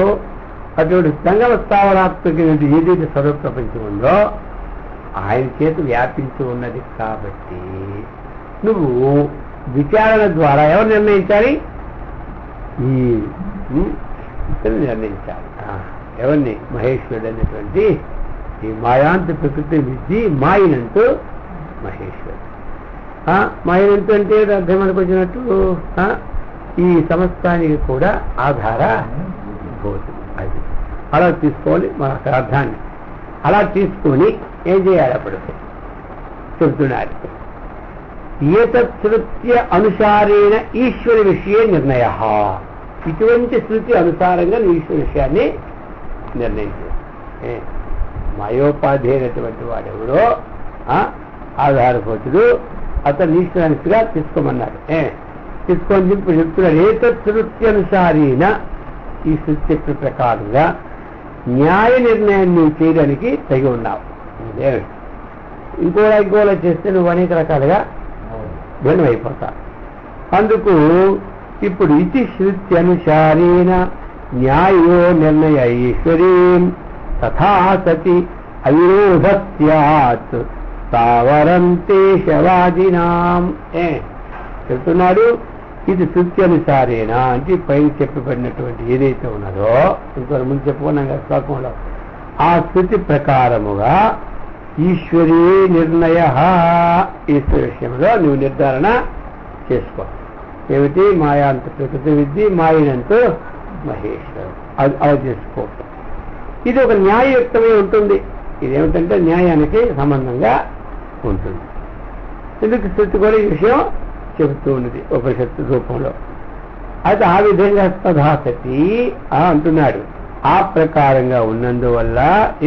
అటువంటి సంగమ స్థావరాత్మక ఏదైతే స్వరూప ప్రపంచం ఉందో ఆయన చేత వ్యాపించి ఉన్నది. కాబట్టి నువ్వు విచారణ ద్వారా ఎవరు నిర్ణయించాలి? ఈ నిర్ణయించాలి. ఎవరిని? మహేశ్వరుడు అనేటువంటి ఈ మాయాంత ప్రకృతి విద్య మాయనంటూ మహేశ్వరుడు. మాయనంటూ అంటే అర్థం మనకు వచ్చినట్టు ఈ సమస్తానికి కూడా ఆధార భూతం. అది అలా తీసుకోవాలి మన అర్థాన్ని. అలా తీసుకొని ఏం చేయాలి? అప్పుడు చెబుతున్నారు. ఏతత్ శృత్య అనుసారేణ ఈశ్వర విషయ నిర్ణయ. ఇటువంటి శృతి అనుసారంగా ఈశ్వర విషయాన్ని నిర్ణయించారు. మాయోపాధి అయినటువంటి వాడెవడో ఆధారభూతుడు అతను ఈశ్వరానిగా తీసుకోమన్నాడు. తీసుకొని ఇప్పుడు చెప్తున్నాడు. ఏతత్ శృత్య అనుసారేణ ఈ శృతి ప్రకారంగా న్యాయ నిర్ణయాన్ని చేయడానికి తగి ఉన్నావు. ఇంకోలా చేస్తే నువ్వు అనేక రకాలుగా భిన్నమైపోతా. అందుకు ఇప్పుడు ఇది శృత్యనుసారేణ న్యాయో నిర్ణయ ఈశ్వరీం తథా సతి అవిరోధ స్యాత్ స్థావరంతే శవాదినాం. చెప్తున్నాడు ఇది శృత్యనుసారేనా అంటే పైన చెప్పబడినటువంటి ఏదైతే ఉన్నదో ఇంకొక ముందు చెప్పుకున్నాం కదా శ్లోకంలో, ఆ శృతి ప్రకారముగా ఈశ్వరీ నిర్ణయ, ఈశ్వర విషయంలో నువ్వు నిర్ధారణ చేసుకో. ఏమిటి? మాయాంత ప్రకృతి విద్య, మాయనంతో మహేశ్వరం, అది చేసుకో. ఇది ఒక న్యాయయుక్తమై ఉంటుంది. ఇదేమిటంటే న్యాయానికి సంబంధంగా ఉంటుంది. ఎందుకు శృతి కూడా ఈ విషయం చెబుతూ ఉన్నది ఉపనిషత్తు రూపంలో. అయితే ఆ విధంగా తథాసతి అంటున్నాడు. ఆ ప్రకారంగా ఉన్నందువల్ల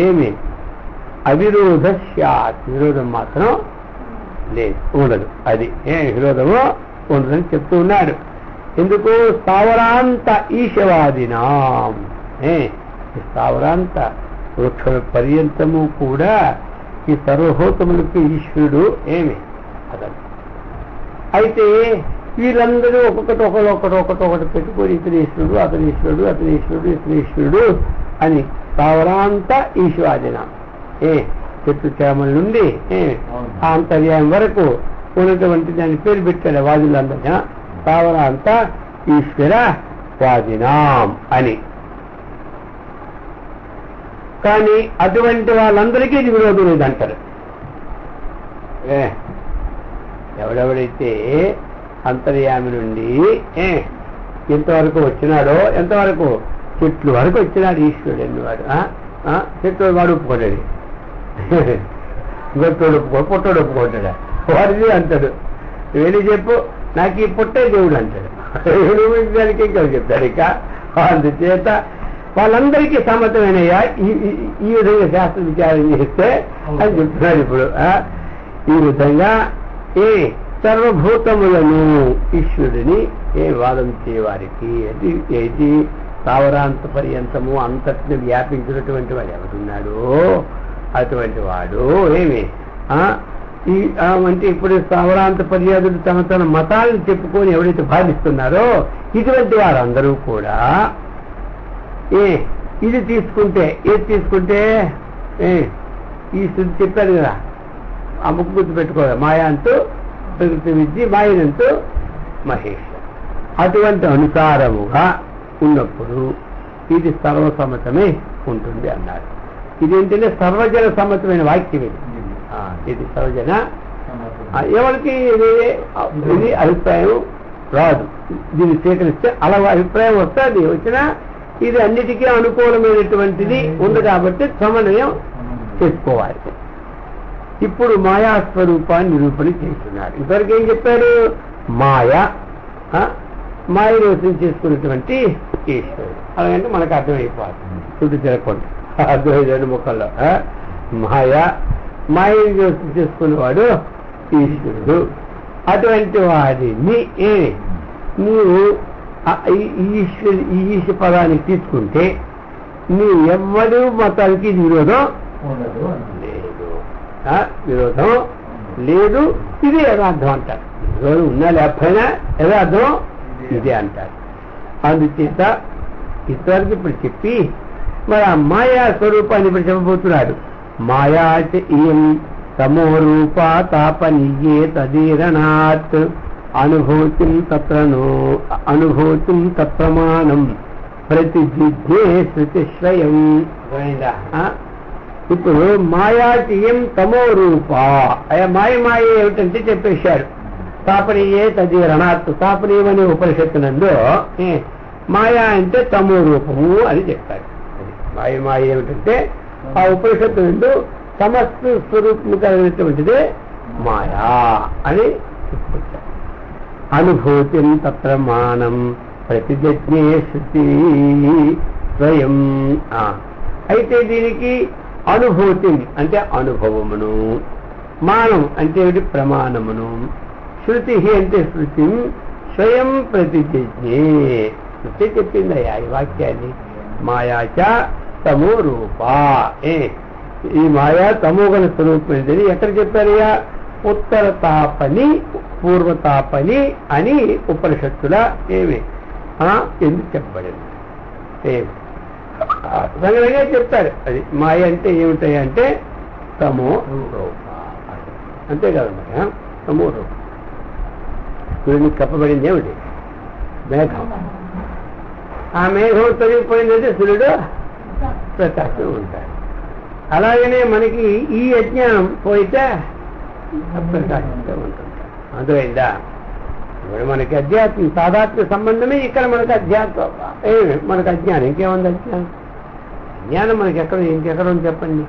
ఏమి అవిరోధ స్యాత్, విరోధం మాత్రం లేదు, ఉండదు. అది విరోధము ఉండదని చెప్తూ ఉన్నాడు. ఎందుకు? స్థావరాంత ఈశవాదినాం, స్థావరాంత వృక్ష పర్యంతము కూడా ఈ సర్వభూతములకు ఈశ్వరుడు అతను. అయితే వీళ్ళందరూ ఒకటి పెట్టుకొని ఇతని ఈశ్వరుడు, అతని ఈశ్వరుడు, అతని ఈశ్వరుడు, ఇతని ఈశ్వరుడు అని స్థావరాంత ఈశ్వాదినాం, చెట్టు చేమల నుండి ఆంతర్యాయం వరకు ఉన్నటువంటి దాని పేరు పెట్టాడు వాదులందరూ స్థావరాంత ఈశ్వర వాదినాం అని. కానీ అటువంటి వాళ్ళందరికీ ఇది విరోధం లేదంటారు. ఎవడెవడైతే అంతర్యామి నుండి ఎంతవరకు వచ్చినాడో, ఎంతవరకు చెట్లు వరకు వచ్చినాడు ఈశ్వరుడు ఎన్నివాడు. చెట్లు వాడు ఒప్పుకోడాడు, గొట్టోడు ఒప్పుకో, పొట్టోడు ఒప్పుకుంటాడా, వాడిది అంటాడు. వెళ్ళి చెప్పు నాకు ఈ పుట్టే దేవుడు అంటాడు. దానికి ఇంకా చెప్తాడు. ఇక అందుచేత వాళ్ళందరికీ సమ్మతమైనయ్యా ఈ విధంగా శాస్త్ర విచారం చేస్తే అని చెప్తున్నాడు. ఇప్పుడు ఈ విధంగా సర్వభూతములను ఈశ్వరుడిని వాదం చేయవారికి ఏది స్థావరాంత పర్యంతము అంతటిని వ్యాపించినటువంటి వాడు ఎవరున్నాడో అటువంటి వాడు అంటే ఇప్పుడు స్థావరాంత పర్యాదులు తన మతాలను చెప్పుకొని ఎవరైతే భావిస్తున్నారో ఇటువంటి వారందరూ కూడా ఇది తీసుకుంటే, ఏది తీసుకుంటే ఈ శుద్ధి చెప్పారు కదా, ఆ ముక్కు గుర్తు పెట్టుకోవాలి. మాయాంతో ప్రకృతి విద్య, మాయనంతో మహేశ్వర. అటువంటి అనుసారముగా ఉన్నప్పుడు ఇది సర్వసమ్మతమే ఉంటుంది అన్నాడు. ఇదేంటంటే సర్వజన సమ్మతమైన వాక్యం ఇది. ఇది సర్వజన, ఎవరికి ఇది అభిప్రాయం రాదు. దీన్ని స్వీకరిస్తే అలా అభిప్రాయం వస్తుంది. వచ్చినా ఇది అన్నిటికీ అనుకూలమైనటువంటిది ఉంది కాబట్టి సమన్వయం చేసుకోవాలి. ఇప్పుడు మాయాస్వరూపాన్ని నిరూపణ చేస్తున్నారు. ఇంతవరకు ఏం చెప్పారు? మాయ నివసం చేసుకున్నటువంటి ఈశ్వరుడు. అలాగంటే మనకు అర్థమైపోవాలి, చుట్టూ తిరగకుండా అర్థమైంది ముఖంలో. మాయ నివసం చేసుకునేవాడు ఈశ్వరుడు. అటువంటి వాడిని నీవు ఈ ఈశ పదానికి తీసుకుంటే నీ ఎవ్వరు మతానికి విరోధం లేదు, విరోధం లేదు. ఇది యథార్థం అంటారు. విరోధం ఉన్నా లేకపోయినా యథార్థం ఇదే అంటారు. అందుచేత ఇంతవరకు ఇప్పుడు చెప్పి మరి ఆ మాయా స్వరూపాన్ని ఇప్పుడు చెప్పబోతున్నాడు. మాయా ఇయం తమో రూప తాపనీయే తదీరణాత్ అనుభూతిం తత్ప్రమాణం ప్రతిజిజ్ఞే శృతిశ్రయం. ఇప్పుడు మాయాటియం తమో రూప, మాయ ఏమిటంటే చెప్పేశాడు. తాపనీయే తదీరణాత్, తాపనీయమనే ఉపనిషత్తునందు మాయా అంటే తమో రూపము అని చెప్పాడు. మాయ ఏమిటంటే ఆ ఉపనిషత్తునందు సమస్త స్వరూపము కలిగినటువంటిదే మాయా అని చెప్పుకొచ్చాడు. అనుభూతిం తత్ప్రమాణం ప్రతిజ్ఞే శృతి స్వయం. అయితే దీనికి అనుభూతి అంటే అనుభవమును, మానం అంటే ప్రమాణమును, శృతి అంటే శృతి స్వయం ప్రతిజ్ఞే. శృతి చెప్పిందయ్యా ఈ వాక్యాన్ని. మాయాచ తమో రూప, ఈ మాయా తమోగల స్వరూపం ఏంటని ఎక్కడ చెప్పారయ్యా? ఉత్తర తాపని పూర్వతాపని అని ఉపనిషత్తుల ఏమి ఎందుకు చెప్పబడింది ఏమి సంగ్రహంగా చెప్తారు. అది మాయ అంటే ఏమిటాయంటే తమో రూప, అంతే కదన్నమాట. తమో రూపం సూర్యునికి కప్పబడింది ఏమిటి? మేఘం. ఆ మేఘం తొలగిపోయిందంటే సూర్యుడు ప్రకాశం ఉంటాడు. అలాగనే మనకి ఈ అజ్ఞానం పోయితే ప్రకాశిస్తూ ఉంటుంటాడు. అర్థమైందా? ఇప్పుడు మనకి అధ్యాత్మ సాధాత్మ సంబంధమే ఇక్కడ మనకు అధ్యాత్మ మనకు అజ్ఞానం. ఇంకేముంది అజ్ఞానం? అజ్ఞానం మనకి ఇంకెక్కడ ఉంది చెప్పండి.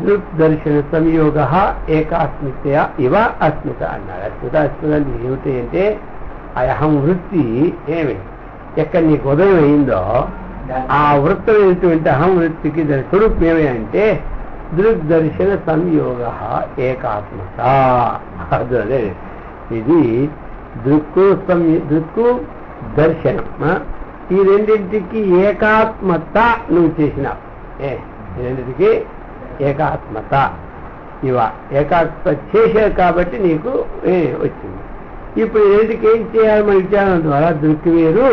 దృక్ దర్శన సంయోగ ఏకాస్మిత ఇవ అస్మిత అన్నారు. అస్మిత అస్మిత అంటే ఏమిటి అంటే ఆ అహం వృత్తి ఏమి ఎక్కడ నీకు ఉదయం అయిందో ఆ వృత్తం ఏంటంటే అహం వృత్తికి దాని స్వరూపం ఏమి అంటే దృక్ దర్శన సంయోగ ఏకాత్మత. అదే ఇది దృక్కు దర్శనం. ఈ రెండింటికి ఏకాత్మత నువ్వు చేసినావు. ఈ రెండింటికి ఏకాత్మత ఇవ ఏకాత్మత చేశావు కాబట్టి నీకు వచ్చింది. ఇప్పుడు ఈ రెండింటికి ఏం చేయాలి? మన విచారణ ద్వారా దృక్కు వేరు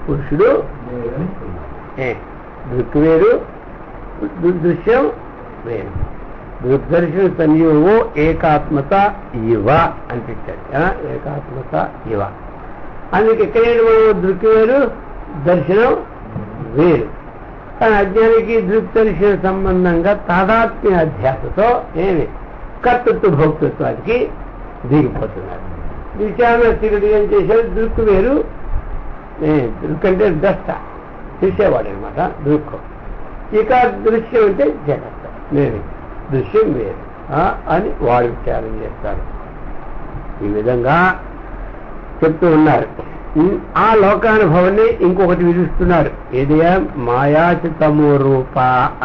పురుషుడు, దృక్కు వేరు దృశ్యం వేరు. దృగ్దర్శన సంయోగం ఏకాత్మత ఇవ అనిపించాడు. ఏకాత్మత ఇవ అందుకే ఎక్కడైనా మనం దృక్కు వేరు దర్శనం వేరు. కానీ అజ్ఞానికి దృగ్దర్శన సంబంధంగా తాదాత్మ్య అధ్యాసతో ఏమి కర్తృత్వ భోక్తృత్వానికి దిగిపోతున్నారు. విచారణ స్థిరుడు ఏం చేశారు? దృక్కు వేరు, దృక్ అంటే దష్ట చూసేవాడు అనమాట దృక్కు. ఇక దృశ్యం అంటే జగత్ నేను దృశ్యం వేరు అని వాడు విచారం చేస్తారు. ఈ విధంగా చెప్తూ ఉన్నారు. ఆ లోకానుభవాన్ని ఇంకొకటి విధిస్తున్నారు. ఏది? మాయాచితమో రూప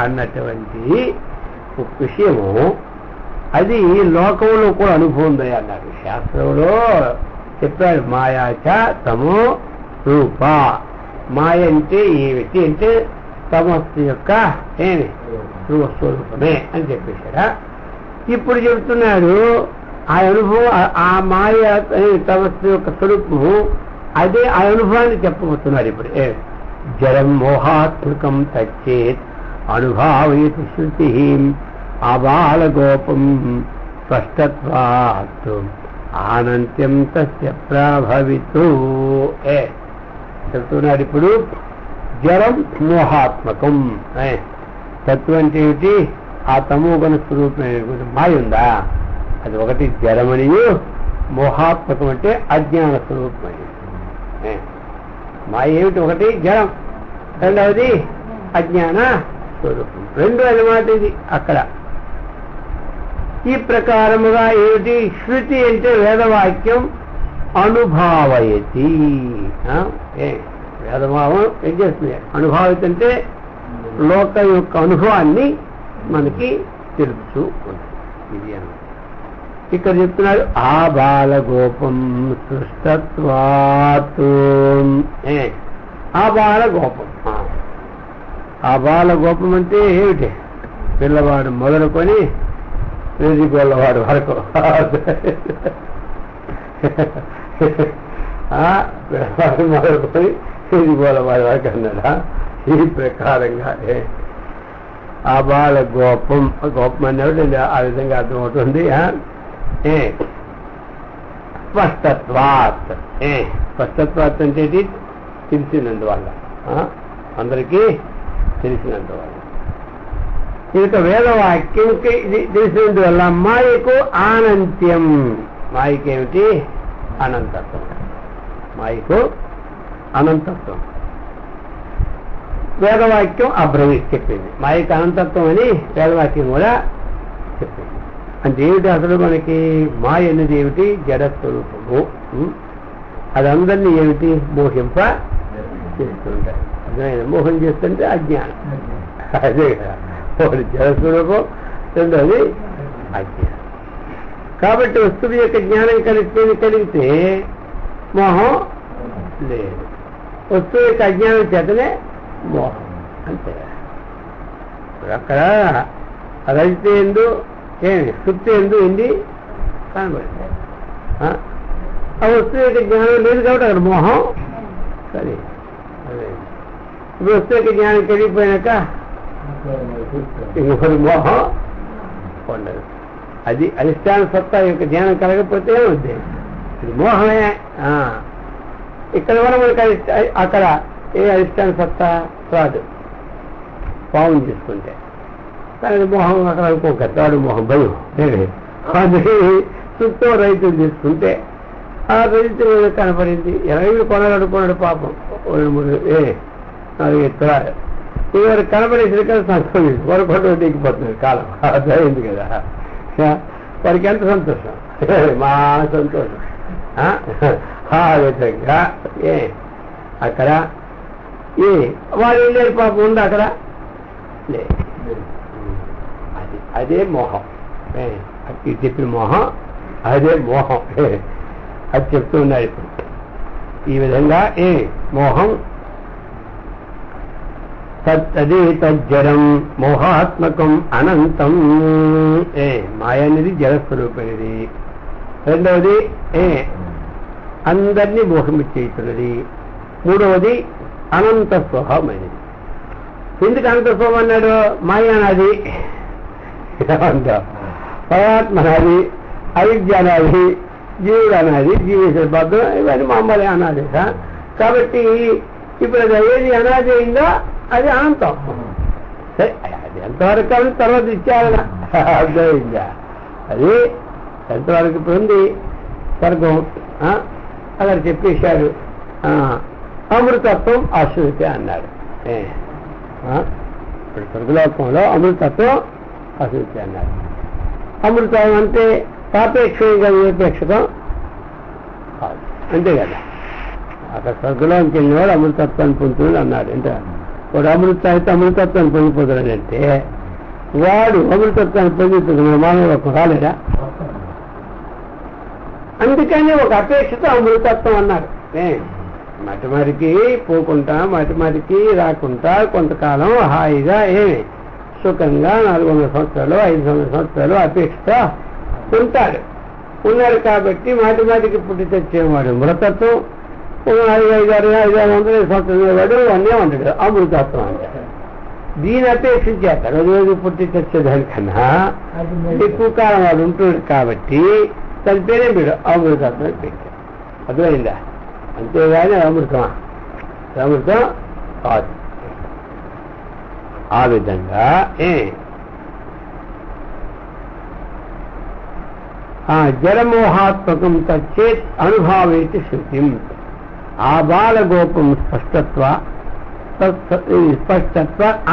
అన్నటువంటి ఒక విషయము అది లోకంలో కూడా అనుభవం ఉంది అన్నారు. శాస్త్రంలో చెప్పారు మాయాచ తమో రూప. మాయ అంటే ఏమిటి అంటే తమస్సు యొక్క ఏమి స్వరూపమే అని చెప్పేశారా. ఇప్పుడు చెబుతున్నాడు ఆ అనుభవం ఆ మాయ తమస్సు యొక్క స్వరూపము అదే ఆ అనుభవాన్ని చెప్పబోతున్నారు. ఇప్పుడు జరం మోహాత్మకం తచ్చేత్ అనుభావయతి శృతి ఆబాలగోపం స్పష్టత్వాత్ ఆనంత్యం తస్య ప్రభవితు చెప్తున్నాడు. ఇప్పుడు జరం మోహాత్మకం తత్వం అంటే ఏమిటి? ఆ తమోగుణ స్వరూపమైనటువంటి మాయ ఉందా అది ఒకటి జరమనియు, మోహాత్మకం అంటే అజ్ఞాన స్వరూపమని. మాయ ఏమిటి? ఒకటి జరం, రెండవది అజ్ఞాన స్వరూపం. రెండు అన్నమాట ఇది అక్కడ. ఈ ప్రకారముగా ఏమిటి? శృతి అంటే వేదవాక్యం అనుభావయతి. వేదభావం ఏం చేస్తుంది? అనుభావిత అంటే లోకం యొక్క అనుభవాన్ని మనకి తెలుపుతూ ఉంటుంది. ఇది అని ఇక్కడ చెప్తున్నారు. ఆ బాలగోపం సృష్టత్వాత్. ఆ బాలగోపం, ఆ బాలగోపం అంటే ఏమిటి? పిల్లవాడు మొదలుకొని గోళ్ళవాడు వరకు పిల్లవాడు మొదలుకొని గోళ్ళవాడి వరకు అన్నాడా? ఈ ప్రకారంగా ఆ బాల గోపం, గోపం అనేవి ఆ విధంగా అర్థమవుతుంది. స్పష్టత్వాత్. స్పష్టత్వాత్ అంటే తెలిసినందువల్ల, అందరికీ తెలిసినందువల్ల. ఇక వేదవాక్యంకి ఇది తెలిసినందువల్ల మాయకు అనంత్యం. మాయకేమిటి? అనంతత్వం. మాయకు అనంతత్వం. వేదవాక్యం అబ్రవీత్ చెప్పింది. మాయకు అనంతత్వం అని వేదవాక్యం కూడా చెప్పింది. అంటే ఏమిటి అసలు మనకి మాయ అనేది ఏమిటి? జడస్వరూపము. అది అందరినీ ఏమిటి? మోహింప చేస్తుంటారు. మోహం చేస్తుంటే అజ్ఞానం. అదే కదా, ఒకటి జడస్వరూపం, రెండోది అజ్ఞానం. కాబట్టి వస్తువు యొక్క జ్ఞానం కలిగితే మోహం లేదు. వస్తువు యొక్క అజ్ఞానం చేతనే మోహం. అంతే. అక్కడ రజిత ఎందు సుప్తి ఎందు ఏంది కనబడుతుంది. ఆ వస్తువు యొక్క జ్ఞానం లేదు కాబట్టి అక్కడ మోహం సరే. అదే ఇప్పుడు వస్తువు యొక్క జ్ఞానం కలిగిపోయినాక ఇంకొకరి మోహం ఉండదు. అది అధిష్టాన సత్తా యొక్క జ్ఞానం కలగకపోతే ఏమవుద్ది? ఇది మోహమే. ఇక్కడ కూడా మనకి అక్కడ ఏ అధిష్టాన సత్తా రాదు. పావును తీసుకుంటే కానీ మోహం అక్కడ అనుకోక తాడు మోహం భయం. అది చుట్టూ రైతులు తీసుకుంటే ఆ రైతు కనపడింది. ఎలాగో కొనాలనుకున్నాడు పాపం 4 ఎకరాలు. ఇవరు కనపడేసి కదా సంతోషం వరకు దిగిపోతున్నారు కాలం. అర్థమైంది కదా వారికి ఎంత సంతోషం, మా సంతోషం. ఆ విధంగా అక్కడ వాడు వెళ్ళారు పాపం ఉంది అక్కడ లేదు. అదే మోహం. అది చెప్పిన మోహం అదే మోహం. అది చెప్తూ ఉన్నాడు ఇప్పుడు. ఈ విధంగా మోహం తదే తజ్జరం మోహాత్మకం అనంతం. మాయ అనేది జలస్వరూపమైనది. రెండవది అందరినీ మోహమిచ్చేస్తున్నది. మూడవది అనంత స్వభావమైనది. ఎందుకు అనంత స్వభావం అన్నాడు? మాయ అనాది, పరమాత్మ అనాది, అవిద్య అనాది, జీవుడు అనాది, జీవేశ్వర పద్ధం ఇవన్నీ మామూలు అనాది. కాబట్టి ఇప్పుడు అది ఏది అనాది అయిందో అది అనంతం. సరే అది ఎంతవరకు కానీ తర్వాత ఇచ్చారన అర్థమైందా? అది ఎంతవరకు ఇప్పుడు ఉంది స్వర్గం అక్కడ చెప్పేశాడు. అమృతత్వం ఆశ్రయితే అన్నాడు. ఇప్పుడు స్వర్గలోకంలో అమృతత్వం ఆశ్రయితే అన్నాడు. అమృతం అంటే సాపేక్షంగా నిరపేక్షకం కాదు, అంతే కదా. అక్కడ స్వర్గలోకి వెళ్ళినవాడు అమృతత్వాన్ని పొందుతున్నాడు అన్నాడు. అంటే వాడు అయితే అమృతత్వాన్ని పొందిపోతున్నాడు అంటే వాడు అమృతత్వాన్ని పొందుతున్నాడు. మానవ కాలేదా? అందుకని ఒక అపేక్షతో అమృతత్వం అన్నారు. మటిమరికి పోకుండా మటిమరికి రాకుండా కొంతకాలం హాయిగా సుఖంగా 400 సంవత్సరాలు 500 సంవత్సరాలు అపేక్షతో ఉన్నాడు. కాబట్టి మాటిమాటికి పుట్టి తెచ్చేవాడు మృతత్వం. 500 సంవత్సరాలు వాడు అన్నీ ఉంటాడు అమృతత్వం అంటారు. దీని అపేక్షించేస్తాడు. రోజు పుట్టి తెచ్చేదానికన్నా ఎక్కువ కాలం వాడు ఉంటున్నాడు కాబట్టి దాని పేరే మీరు అమృతత్వం పెట్టారు. అర్థమైందా? అంతేగాని అమృతమా? అమృతం కాదు. ఆ విధంగా జలమోహాత్మకం తచ్చేత్ అనుభావేతి శృతి. ఆబాలగోపం స్పష్టత్వ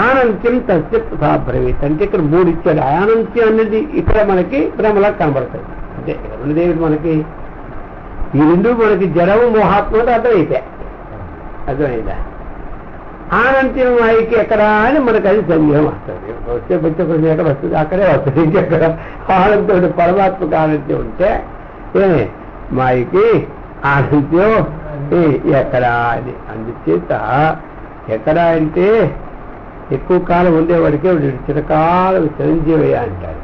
ఆనంత్యం తస్య తథా బ్రవీత్. అంటే ఇక్కడ 3 ఇచ్చాడు. ఆనంత్యం అనేది ఇక్కడ మనకి భ్రమలా కనబడుతుంది. అంటే రెండుదేవి మనకి ఈ 2 మనకి జలము మోహాత్మక అర్థమైపోయాయి. అర్థమైందా? ఆనంత్యం మాయకి ఎక్కడా అని మనకు అది సందేహం వస్తుంది. వచ్చే ప్రశ్న ఎక్కడ వస్తుంది? అక్కడే వస్తుంది. ఇంకెక్కడ ఆనందం పరమాత్మక ఆనంత్యం ఉంటే మాయకి ఆనంత్యం ఎక్కడా అని. అందుచేత ఎక్కడా అంటే ఎక్కువ కాలం ఉండేవాడికే చిరకాలం చిరంజీవి అంటారు.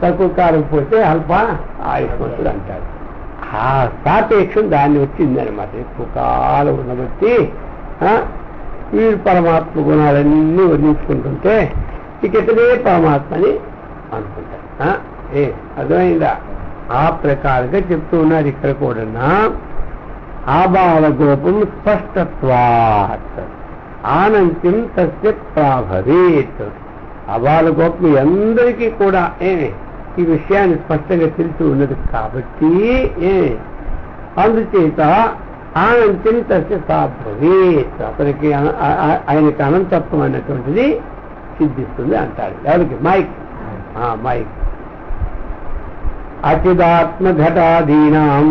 తక్కువ కాలం పోతే అల్ప ఆయుష్మంతుడు అంటారు. ఆ సాపేక్షం దాన్ని వచ్చిందనమాట. ఎక్కువ కాలం ఉండబట్టి వీరు పరమాత్మ గుణాలన్నీ వర్ణించుకుంటుంటే ఇకటనే పరమాత్మని అనుకుంటారు. అర్థమైందా? ఆ ప్రకారంగా చెప్తూ ఉన్నారు ఇక్కడ కూడా. ఆబాలగోపం స్పష్టత్వాత్ ఆనంత్యం తస్య ప్రాభవేత్. ఆబాలగోపం అందరికీ కూడా ఈ విషయాన్ని స్పష్టంగా తెలిసి ఉన్నది కాబట్టి అందుచేత ఆనంత్యం తస్య సాభవేత్. అతనికి ఆయనకి అనంతత్వం అన్నటువంటిది సిద్ధిస్తుంది అంటాడు. ఎవరికి? మైక్. అచిదాత్మఘటాదీనాం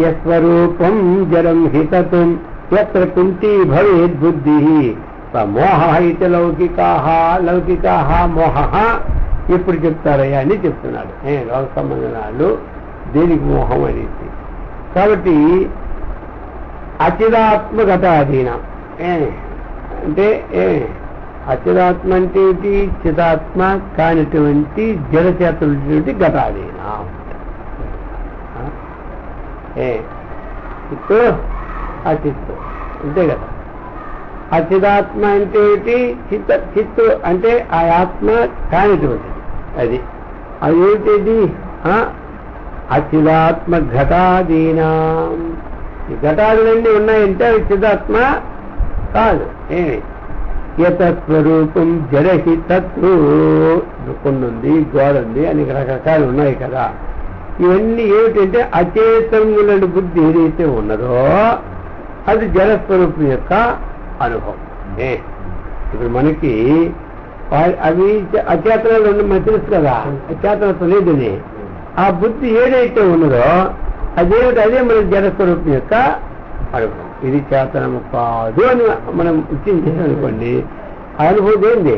యస్వరూపం జలం హితతుం యత్ర కుంఠీ భవేద్ బుద్ధి మోహ ఇది లౌకికాః మోహ. ఎప్పుడు చెప్తారయ్యా అని చెప్తున్నాడు. లోక సంబంధనాలు దేనికి మోహం అనేది. కాబట్టి అచిదాత్మఘటాదీనం అంటే అచిదాత్మ అంటే చిదాత్మ కానిటువంటి జడచేతటువంటి ఘటాదీనం. చిత్తు అచిత్తు అంతే కదా. అచిదాత్మ అంటే ఏంటి? చిత్తు అంటే ఆ ఆత్మ కానిటువంటిది. అది ఏమిటిది? అచిదాత్మ ఘటాదీనా. ఈ ఘటాదులన్నీ ఉన్నాయంటే అవి చిదాత్మ కాదు. యతస్వరూపం జడహి తత్తు. కొన్ని గోడ ఉంది, అనేక రకరకాలు ఉన్నాయి కదా. ఇవన్నీ ఏమిటంటే అచేతములని బుద్ధి ఏదైతే ఉన్నదో అది జడస్వరూపం యొక్క అనుభవం. ఇప్పుడు మనకి అవి అచేతనాలు ఉన్న మనకు తెలుసు కదా, అచేతనత్వం లేదని. ఆ బుద్ధి ఏదైతే ఉన్నదో అదేమిటి? అదే మన జడస్వరూపం యొక్క అనుభవం. ఇది చేతనము కాదు అని మనం ఇచ్చించేసాం అనుకోండి, ఆ అనుభవం ఏంది?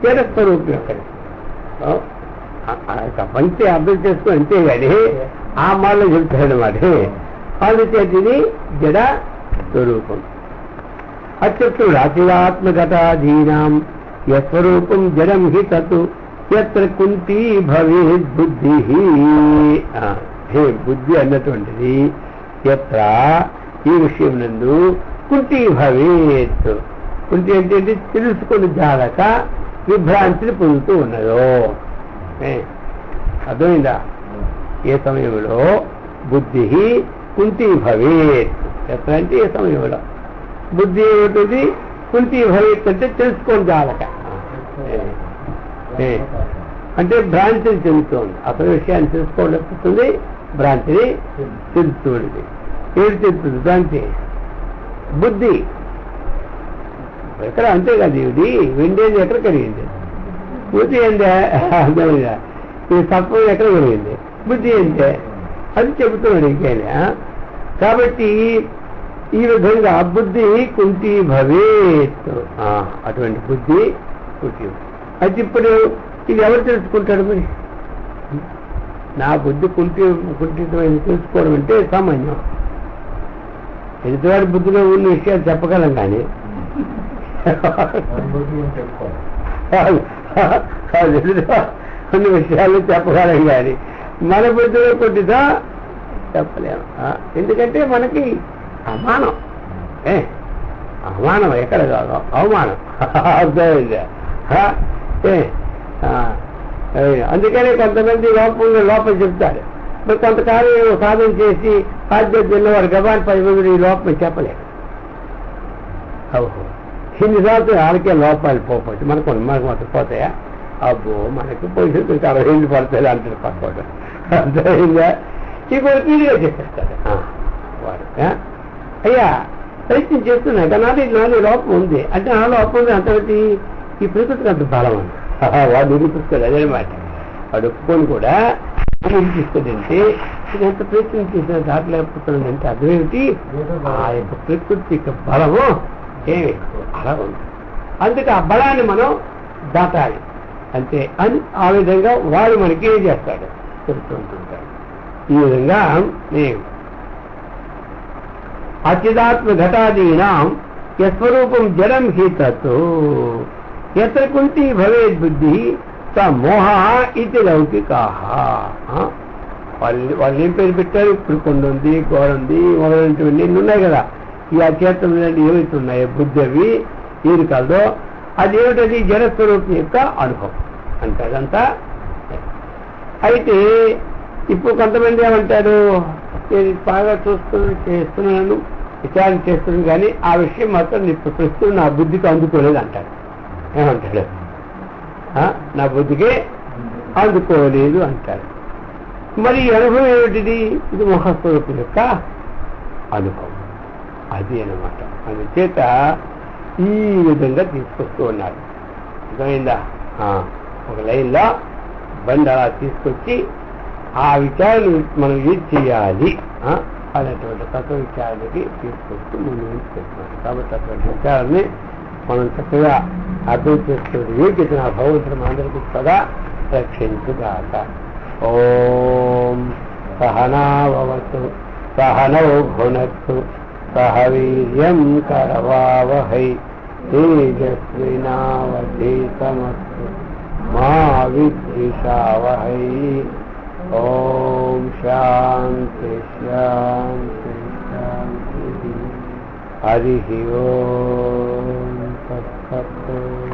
జడస్వరూపం యొక్క మంచి అర్థం చేసుకో, అంతేగాని ఆ మాటలో చెప్తాడనమాట. అందుచేత ఇది జడ స్వరూపం. అత్యుడు అచిదాత్మగతాధీనాం యస్వరూపం జడం హి తత్ ఎత్ర కుంతి భవేద్ బుద్ధి. బుద్ధి అన్నటువంటిది ఎత్ర ఈ విషయం నందు కుంటి భవేత్. కుంటి అంటే తెలుసుకొని జాలక విభ్రాంతిని పొందుతూ ఉన్నదో. అర్థమైందా? ఏ సమయంలో బుద్ధి కుంతి భవేత్. ఎట్లా అంటే ఏ సమయంలో బుద్ధి ఏమిటి? కుంతి భవేత్ అంటే తెలుసుకొని జాలక, అంటే భ్రాంతిని చెందుతోంది. అసలు విషయాన్ని తెలుసుకోవడం భ్రాంతిని చెందుతుంది. ఏది చెందుతుంది భ్రాంతి? బుద్ధి. ఎక్కడ అంతేకాదు, ఇది వెండేది ఎక్కడ కలిగింది? బుద్ధి ఏందే? అర్థమైందా? ఈ తత్వం ఎక్కడ కలిగింది? బుద్ధి ఏంటే అది చెబుతున్నాడు ఇంకేనా. కాబట్టి ఈ విధంగా బుద్ధి కుంటి భవేత్. అటువంటి బుద్ధి కుంటి. అయితే ఇప్పుడు ఇది ఎవరు తెలుసుకుంటాడు? మరి నా బుద్ధి కుంఠితమైన తెలుసుకోవడం అంటే సామాన్యం. ఎదుటివాడి బుద్ధిలో ఉన్న విషయాలు చెప్పగలం, కానీ కొన్ని విషయాలు చెప్పగలం, కానీ మన బుద్ధిలో కొద్దిగా చెప్పలేము. ఎందుకంటే మనకి అమానం. అమానం ఎక్కడ కాదు, అవమానం. అర్థమైందా? అందుకనే కొంతమంది లోపల చెప్తారు. మరి కొంతకాలం సాధన చేసి ఆధ్యాత్మిక వారు గబాన్ 10 మంది ఈ లోపం చెప్పలేరు. ఇన్నిసార్లు వాళ్ళకే లోపాలు పోవచ్చు. మనకు మాత్రం పోతాయా? అబ్బో మనకి పోయి 60 పడతాయి అంటారు పక్కోడు. అర్థమైందా? ఇప్పుడు క్లియర్గా చెప్పేస్తారు వాడు. అయ్యా ప్రయత్నం చేస్తున్నాయి కానీ నాది లోపం ఉంది అంటే, నా లోపం ఉంది అంతటి ఈ ప్రకృతికి అంత బలం ఉంది. వాడు నిరూపిస్తాడు. అదేనమాట. వాడు ఒప్పుకొని కూడా నిరూపిస్తాడంటే ఇది ఎంత ప్రయత్నం చేసిన దాటలేకపోతుందంటే అర్థమేమిటి? ఆ యొక్క ప్రకృతి యొక్క బలము ఏమి అలా ఉంది. అందుకే ఆ బలాన్ని మనం దాటాలి అంతే అని ఆ విధంగా వాడు మనకి ఏం చేస్తాడు? చెప్తూ ఉంటుంటాడు. ఈ విధంగా నేను అచిదాత్మ ఘటాదీనాం యస్వరూపం జడం హి తత్ ఎత్ర కుంతి భవేద్ బుద్ధి స మోహ ఇది లౌకికాహ. వాళ్ళు ఏం పేరు పెట్టారు? ఇప్పుడు కొండ ఉంది, గోడ ఉంది, మొదలైనటువంటి ఎన్ని ఉన్నాయి కదా. ఈ అచేతం ఏవైతే ఉన్నాయో బుద్ధి అవి ఏది కాదో అదేమిటది? జడస్వరూపం యొక్క అనుభవం అంటే అదంతా. అయితే ఇప్పుడు కొంతమంది ఏమంటారు? నేను బాగా చేస్తున్నాను, విచారణ చేస్తున్నాను, కానీ ఆ విషయం మాత్రం ఇప్పుడు ప్రస్తుతం నా బుద్ధికి అందుకోలేదు అంటాడు. ఏమంటాడు? నా బుద్ధికి అందుకోలేదు అంటాడు. మరి ఈ అనుభవం ఏమిటిది? ఇది మోహస్వరూపం యొక్క అనుభవం. అది అన్నమాట. అందుచేత ఈ విధంగా తీసుకొస్తూ ఉన్నారు. అర్థమైందా? ఒక లైన్లో బండి అలా తీసుకొచ్చి ఆ విచారణ మనం ఏం చేయాలి అనేటువంటి తత్వ విచారణకి తీసుకొస్తూ ముందు చెప్తున్నారు. కాబట్టి అటువంటి విచారాన్ని మనం చక్కగా అర్థం చేసుకుని యోగ్యత నా భగవంతుడు మనందరికీ సదా రక్షించుగాక. ఓం సహనావతు సహనౌ భునత్తు సహ వీర్యం కరవావహై తేజస్వినావధీతమస్తు మా విద్విషావహై. ఓం శాంతి శాంతి శాంతి. హరి ఓం తత్సత్.